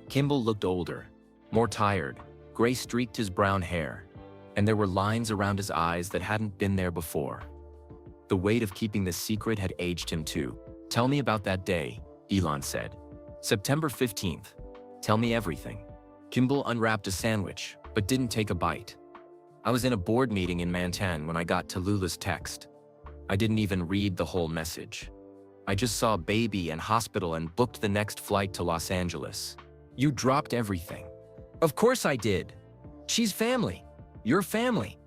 Kimble looked older, more tired. Gray streaked his brown hair, and there were lines around his eyes that hadn't been there before. The weight of keeping this secret had aged him too. "Tell me about that day," Elon said. "September 15th. Tell me everything." Kimble unwrapped a sandwich, but didn't take a bite. "I was in a board meeting in Mantan when I got Tallulah's text. I didn't even read the whole message. I just saw baby and hospital and booked the next flight to Los Angeles." "You dropped everything." Of course I did. She's family. Your family.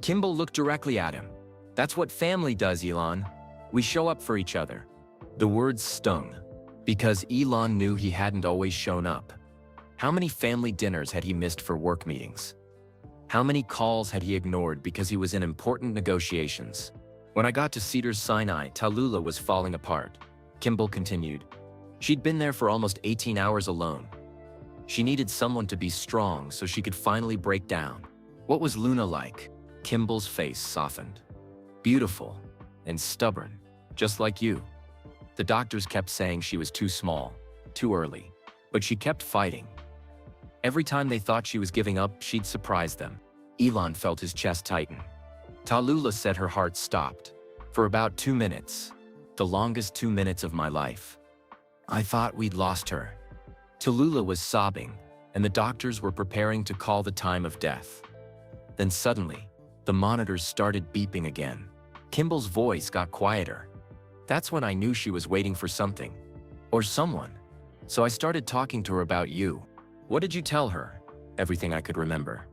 Kimble looked directly at him. That's what family does, Elon. We show up for each other. The words stung, because Elon knew he hadn't always shown up. How many family dinners had he missed for work meetings? How many calls had he ignored because he was in important negotiations? When I got to Cedars-Sinai, Tallulah was falling apart. Kimble continued. She'd been there for almost 18 hours alone. She needed someone to be strong so she could finally break down. What was Luna like? Kimble's face softened. Beautiful and stubborn, just like you. The doctors kept saying she was too small, too early, but she kept fighting. Every time they thought she was giving up, she'd surprise them. Elon felt his chest tighten. Tallulah said her heart stopped. For about 2 minutes. The longest 2 minutes of my life. I thought we'd lost her. Tallulah was sobbing, and the doctors were preparing to call the time of death. Then suddenly, the monitors started beeping again. Kimble's voice got quieter. That's when I knew she was waiting for something. Or someone. So I started talking to her about you. What did you tell her? Everything I could remember.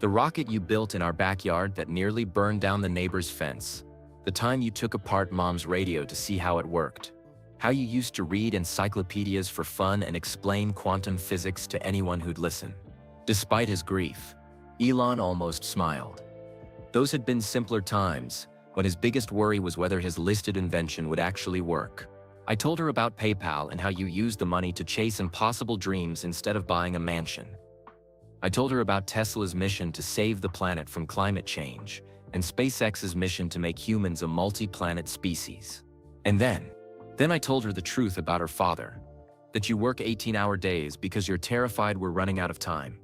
The rocket you built in our backyard that nearly burned down the neighbor's fence. The time you took apart Mom's radio to see how it worked. How you used to read encyclopedias for fun and explain quantum physics to anyone who'd listen. Despite his grief, Elon almost smiled. Those had been simpler times, when his biggest worry was whether his listed invention would actually work. I told her about PayPal and how you used the money to chase impossible dreams instead of buying a mansion. I told her about Tesla's mission to save the planet from climate change, and SpaceX's mission to make humans a multi-planet species. And then I told her the truth about her father. That you work 18-hour days because you're terrified we're running out of time.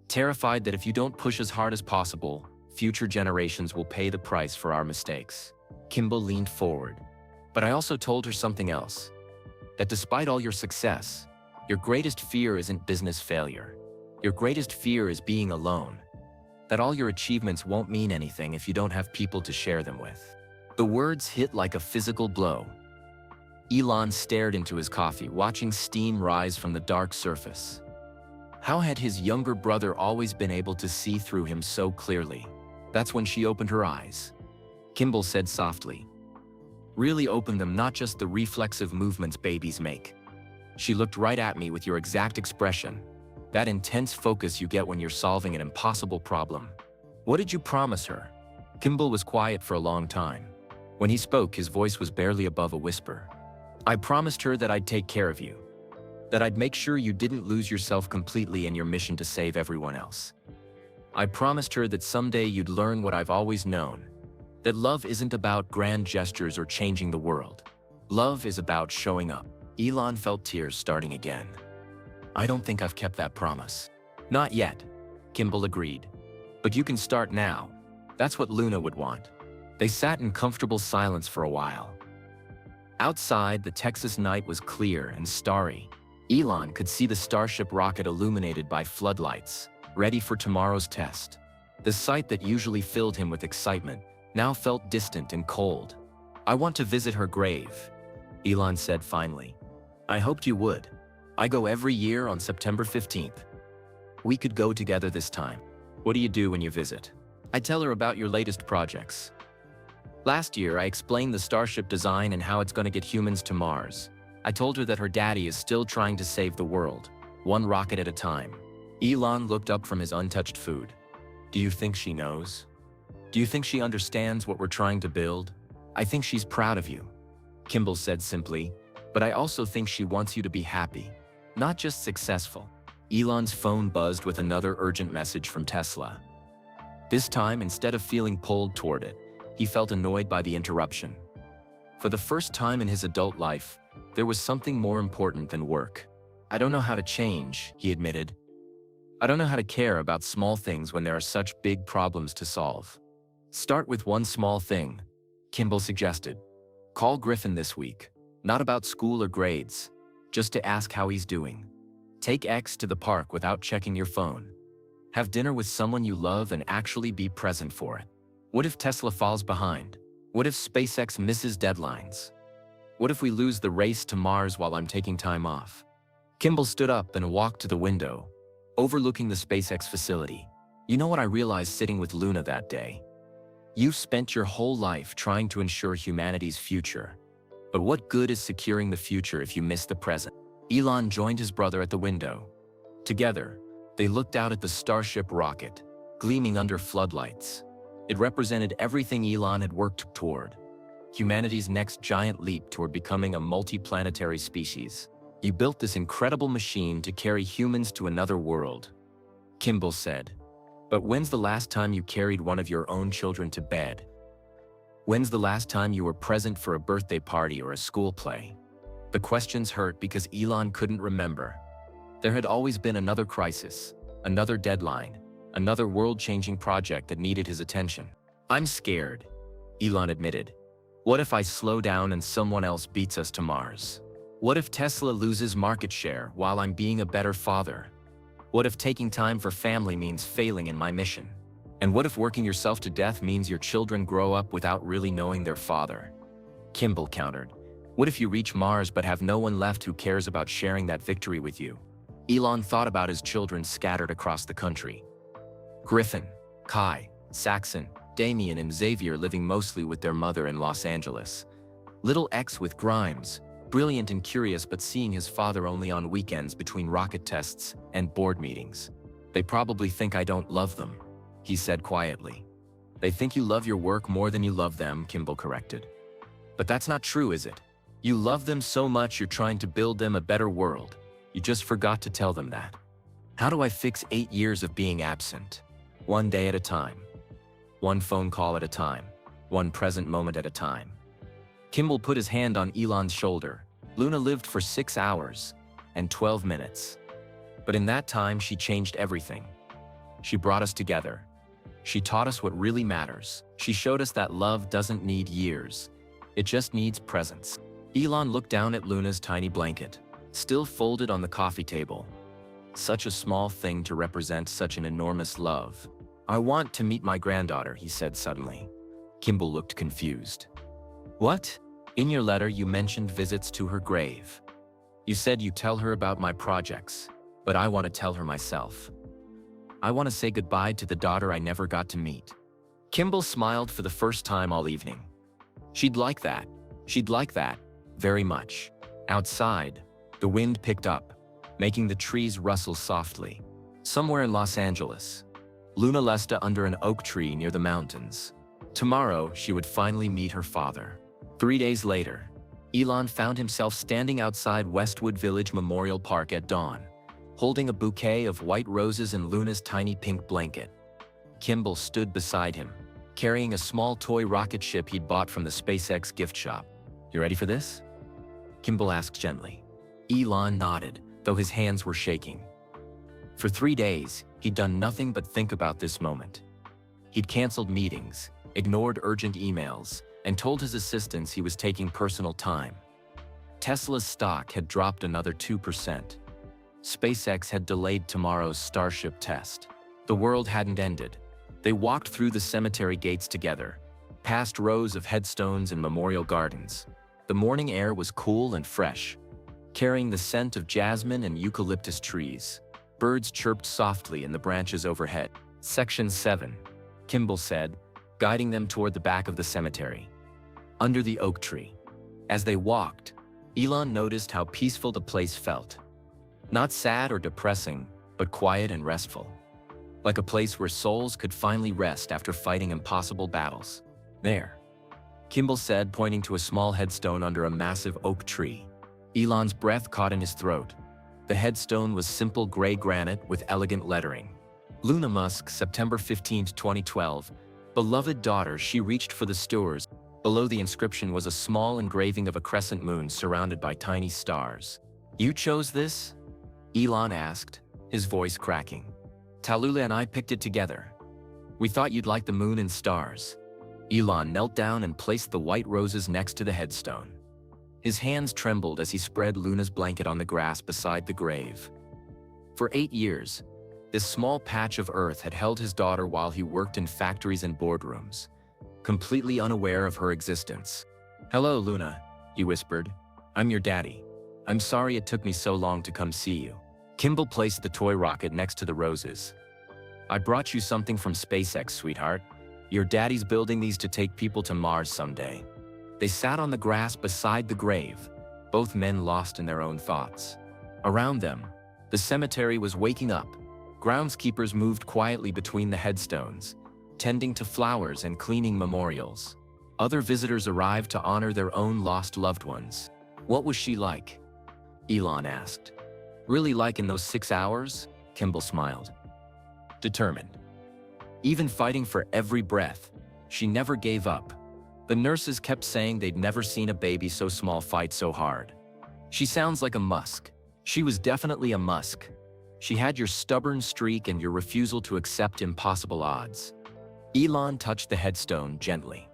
Terrified that if you don't push as hard as possible, future generations will pay the price for our mistakes. Kimble leaned forward. But I also told her something else. That despite all your success, your greatest fear isn't business failure. Your greatest fear is being alone. That all your achievements won't mean anything if you don't have people to share them with. The words hit like a physical blow. Elon stared into his coffee, watching steam rise from the dark surface. How had his younger brother always been able to see through him so clearly? That's when she opened her eyes. Kimble said softly. Really opened them, not just the reflexive movements babies make. She looked right at me with your exact expression. That intense focus you get when you're solving an impossible problem. What did you promise her? Kimble was quiet for a long time. When he spoke, his voice was barely above a whisper. I promised her that I'd take care of you. That I'd make sure you didn't lose yourself completely in your mission to save everyone else. I promised her that someday you'd learn what I've always known. That love isn't about grand gestures or changing the world. Love is about showing up. Elon felt tears starting again. I don't think I've kept that promise. Not yet, Kimble agreed. But you can start now. That's what Luna would want. They sat in comfortable silence for a while. Outside, the Texas night was clear and starry. Elon could see the Starship rocket illuminated by floodlights, ready for tomorrow's test. The sight that usually filled him with excitement now felt distant and cold. I want to visit her grave, Elon said finally. I hoped you would. I go every year on September 15th. We could go together this time. What do you do when you visit? I tell her about your latest projects. Last year, I explained the Starship design and how it's going to get humans to Mars. I told her that her daddy is still trying to save the world, one rocket at a time. Elon looked up from his untouched food. Do you think she knows? Do you think she understands what we're trying to build? I think she's proud of you, Kimble said simply, but I also think she wants you to be happy, not just successful. Elon's phone buzzed with another urgent message from Tesla. This time, instead of feeling pulled toward it, he felt annoyed by the interruption. For the first time in his adult life, there was something more important than work. I don't know how to change, he admitted. I don't know how to care about small things when there are such big problems to solve. Start with one small thing, Kimble suggested. Call Griffin this week, not about school or grades, just to ask how he's doing. Take X to the park without checking your phone. Have dinner with someone you love and actually be present for it. What if Tesla falls behind? What if SpaceX misses deadlines? What if we lose the race to Mars while I'm taking time off? Kimble stood up and walked to the window. overlooking the SpaceX facility. You know what I realized sitting with Luna that day? You've spent your whole life trying to ensure humanity's future. But what good is securing the future if you miss the present? Elon joined his brother at the window. Together, they looked out at the Starship rocket, gleaming under floodlights. It represented everything Elon had worked toward. Humanity's next giant leap toward becoming a multi-planetary species. You built this incredible machine to carry humans to another world, Kimble said. But when's the last time you carried one of your own children to bed? When's the last time you were present for a birthday party or a school play? The questions hurt because Elon couldn't remember. There had always been another crisis, another deadline, another world-changing project that needed his attention. I'm scared, Elon admitted. What if I slow down and someone else beats us to Mars? What if Tesla loses market share while I'm being a better father? What if taking time for family means failing in my mission? And what if working yourself to death means your children grow up without really knowing their father? Kimble countered. What if you reach Mars but have no one left who cares about sharing that victory with you? Elon thought about his children scattered across the country. Griffin, Kai, Saxon, Damien and Xavier living mostly with their mother in Los Angeles. Little X with Grimes, brilliant and curious but seeing his father only on weekends between rocket tests and board meetings. They probably think I don't love them, he said quietly. They think you love your work more than you love them, Kimble corrected. But that's not true, is it? You love them so much you're trying to build them a better world. You just forgot to tell them that. How do I fix 8 years of being absent? One day at a time. One phone call at a time. One present moment at a time. Kimble put his hand on Elon's shoulder. Luna lived for 6 hours and 12 minutes. But in that time, she changed everything. She brought us together. She taught us what really matters. She showed us that love doesn't need years. It just needs presence. Elon looked down at Luna's tiny blanket, still folded on the coffee table. Such a small thing to represent such an enormous love. I want to meet my granddaughter, he said suddenly. Kimble looked confused. What? In your letter, you mentioned visits to her grave. You said you tell her about my projects, but I want to tell her myself. I want to say goodbye to the daughter I never got to meet. Kimble smiled for the first time all evening. She'd like that. She'd like that. Very much. Outside, the wind picked up, making the trees rustle softly. Somewhere in Los Angeles, Luna rested under an oak tree near the mountains. Tomorrow, she would finally meet her father. 3 days later, Elon found himself standing outside Westwood Village Memorial Park at dawn, holding a bouquet of white roses and Luna's tiny pink blanket. Kimble stood beside him, carrying a small toy rocket ship he'd bought from the SpaceX gift shop. You ready for this? Kimble asked gently. Elon nodded, though his hands were shaking. For 3 days, he'd done nothing but think about this moment. He'd canceled meetings, ignored urgent emails, and told his assistants he was taking personal time. Tesla's stock had dropped another 2%. SpaceX had delayed tomorrow's Starship test. The world hadn't ended. They walked through the cemetery gates together, past rows of headstones and memorial gardens. The morning air was cool and fresh, carrying the scent of jasmine and eucalyptus trees. Birds chirped softly in the branches overhead. Section 7, Kimble said, guiding them toward the back of the cemetery. Under the oak tree. As they walked, Elon noticed how peaceful the place felt. Not sad or depressing, but quiet and restful. Like a place where souls could finally rest after fighting impossible battles. There, Kimble said, pointing to a small headstone under a massive oak tree. Elon's breath caught in his throat. The headstone was simple gray granite with elegant lettering. Luna Musk, September 15, 2012. Beloved daughter, she reached for the stars. Below the inscription was a small engraving of a crescent moon surrounded by tiny stars. You chose this? Elon asked, his voice cracking. Tallulah and I picked it together. We thought you'd like the moon and stars. Elon knelt down and placed the white roses next to the headstone. His hands trembled as he spread Luna's blanket on the grass beside the grave. For 8 years, this small patch of earth had held his daughter while he worked in factories and boardrooms, completely unaware of her existence. Hello, Luna, he whispered. I'm your daddy. I'm sorry it took me so long to come see you. Kimble placed the toy rocket next to the roses. I brought you something from SpaceX, sweetheart. Your daddy's building these to take people to Mars someday. They sat on the grass beside the grave, both men lost in their own thoughts. Around them, the cemetery was waking up. Groundskeepers moved quietly between the headstones, tending to flowers and cleaning memorials. Other visitors arrived to honor their own lost loved ones. What was she like? Elon asked. Really like in those 6 hours? Kimble smiled. Determined. Even fighting for every breath, she never gave up. The nurses kept saying they'd never seen a baby so small fight so hard. She sounds like a Musk. She was definitely a Musk. She had your stubborn streak and your refusal to accept impossible odds. Elon touched the headstone gently.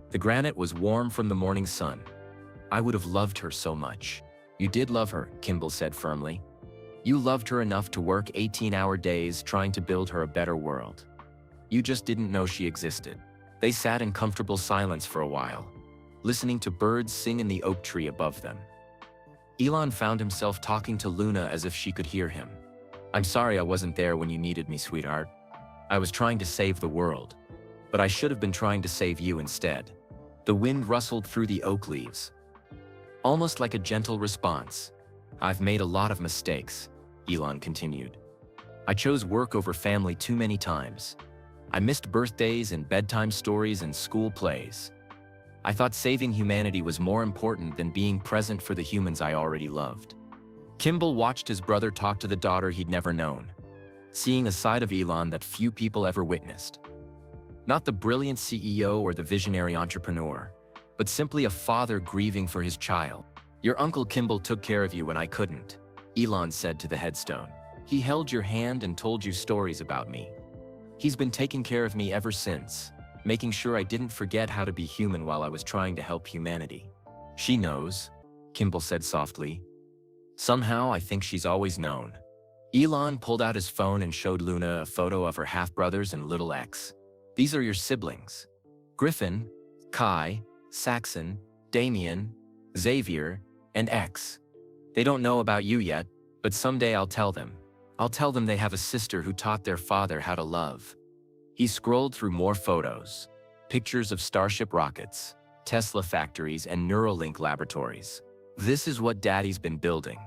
The granite was warm from the morning sun. I would have loved her so much. You did love her, Kimble said firmly. You loved her enough to work 18-hour days trying to build her a better world. You just didn't know she existed. They sat in comfortable silence for a while, listening to birds sing in the oak tree above them. Elon found himself talking to Luna as if she could hear him. I'm sorry I wasn't there when you needed me, sweetheart. I was trying to save the world, but I should have been trying to save you instead. The wind rustled through the oak leaves, almost like a gentle response. I've made a lot of mistakes, Elon continued. I chose work over family too many times. I missed birthdays and bedtime stories and school plays. I thought saving humanity was more important than being present for the humans I already loved. Kimble watched his brother talk to the daughter he'd never known, seeing a side of Elon that few people ever witnessed. Not the brilliant CEO or the visionary entrepreneur, but simply a father grieving for his child. Your Uncle Kimble took care of you when I couldn't, Elon said to the headstone. He held your hand and told you stories about me. He's been taking care of me ever since, making sure I didn't forget how to be human while I was trying to help humanity. She knows, Kimble said softly. Somehow, I think she's always known. Elon pulled out his phone and showed Luna a photo of her half-brothers and little X. These are your siblings. Griffin, Kai, Saxon, Damien, Xavier, and X. They don't know about you yet, but someday I'll tell them. I'll tell them they have a sister who taught their father how to love. He scrolled through more photos, pictures of Starship rockets, Tesla factories, and Neuralink laboratories. This is what Daddy's been building.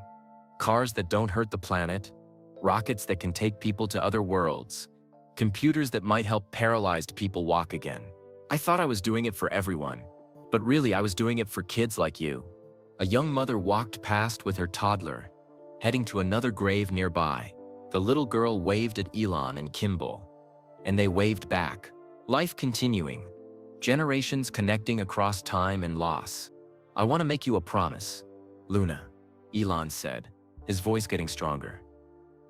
Cars that don't hurt the planet, rockets that can take people to other worlds, computers that might help paralyzed people walk again. I thought I was doing it for everyone, but really I was doing it for kids like you. A young mother walked past with her toddler, heading to another grave nearby. The little girl waved at Elon and Kimble, and they waved back. Life continuing, generations connecting across time and loss. I want to make you a promise, Luna, Elon said, his voice getting stronger.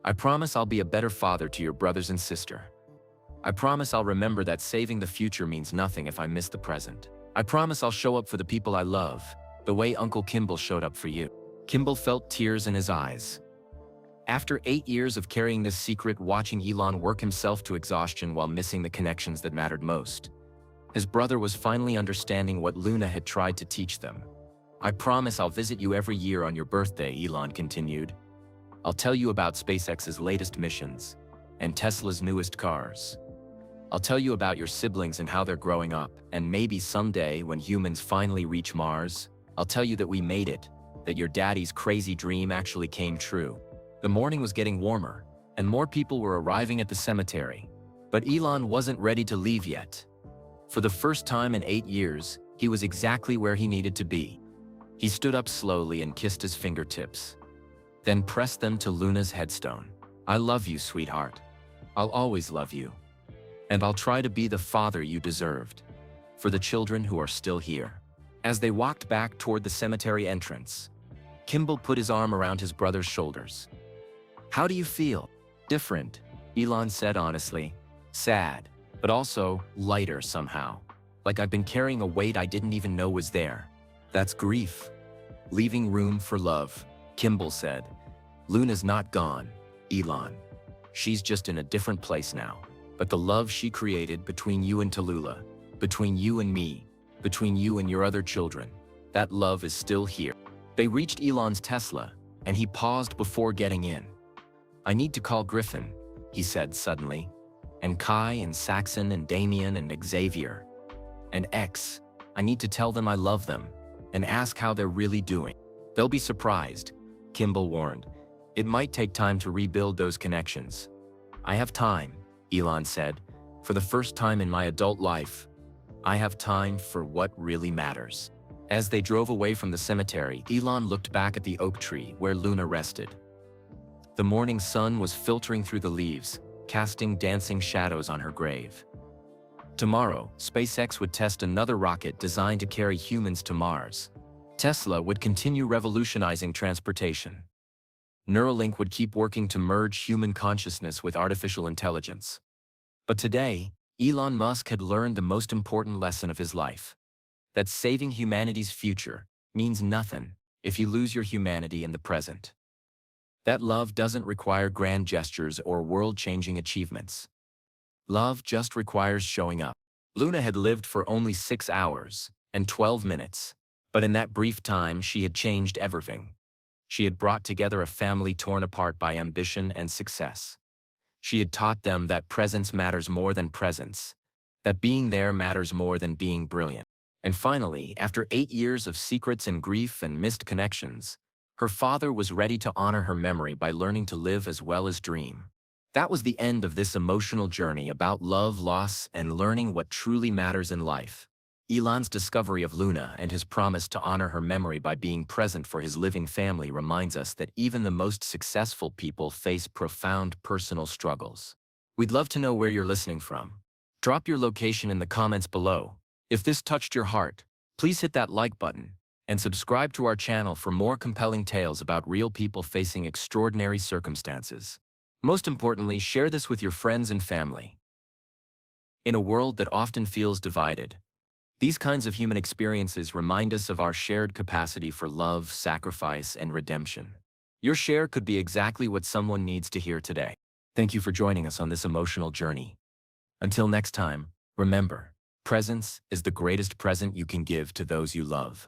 I promise I'll be a better father to your brothers and sister. I promise I'll remember that saving the future means nothing if I miss the present. I promise I'll show up for the people I love, the way Uncle Kimble showed up for you. Kimble felt tears in his eyes. After 8 years of carrying this secret, watching Elon work himself to exhaustion while missing the connections that mattered most, his brother was finally understanding what Luna had tried to teach them. I promise I'll visit you every year on your birthday, Elon continued. I'll tell you about SpaceX's latest missions and Tesla's newest cars. I'll tell you about your siblings and how they're growing up, and maybe someday when humans finally reach Mars, I'll tell you that we made it, that your daddy's crazy dream actually came true. The morning was getting warmer, and more people were arriving at the cemetery. But Elon wasn't ready to leave yet. For the first time in 8 years, he was exactly where he needed to be. He stood up slowly and kissed his fingertips, then pressed them to Luna's headstone. I love you, sweetheart. I'll always love you. And I'll try to be the father you deserved, for the children who are still here. As they walked back toward the cemetery entrance, Kimble put his arm around his brother's shoulders. How do you feel? Different, Elon said honestly. Sad, but also lighter somehow. Like I've been carrying a weight I didn't even know was there. That's grief. Leaving room for love, Kimble said. Luna's not gone, Elon. She's just in a different place now. But the love she created between you and Tallulah, between you and me, between you and your other children, that love is still here. They reached Elon's Tesla, and he paused before getting in. I need to call Griffin, he said suddenly, and Kai and Saxon and Damien and Xavier. And X, I need to tell them I love them and ask how they're really doing. They'll be surprised, Kimble warned. It might take time to rebuild those connections. I have time, Elon said. For the first time in my adult life, I have time for what really matters. As they drove away from the cemetery, Elon looked back at the oak tree where Luna rested. The morning sun was filtering through the leaves, casting dancing shadows on her grave. Tomorrow, SpaceX would test another rocket designed to carry humans to Mars. Tesla would continue revolutionizing transportation. Neuralink would keep working to merge human consciousness with artificial intelligence. But today, Elon Musk had learned the most important lesson of his life: that saving humanity's future means nothing if you lose your humanity in the present. That love doesn't require grand gestures or world-changing achievements. Love just requires showing up. Luna had lived for only 6 hours and 12 minutes, but in that brief time she had changed everything. She had brought together a family torn apart by ambition and success. She had taught them that presence matters more than presence, that being there matters more than being brilliant. And finally, after 8 years of secrets and grief and missed connections, her father was ready to honor her memory by learning to live as well as dream. That was the end of this emotional journey about love, loss, and learning what truly matters in life. Elon's discovery of Luna and his promise to honor her memory by being present for his living family reminds us that even the most successful people face profound personal struggles. We'd love to know where you're listening from. Drop your location in the comments below. If this touched your heart, please hit that like button and subscribe to our channel for more compelling tales about real people facing extraordinary circumstances. Most importantly, share this with your friends and family. In a world that often feels divided, these kinds of human experiences remind us of our shared capacity for love, sacrifice, and redemption. Your share could be exactly what someone needs to hear today. Thank you for joining us on this emotional journey. Until next time, remember, presence is the greatest present you can give to those you love.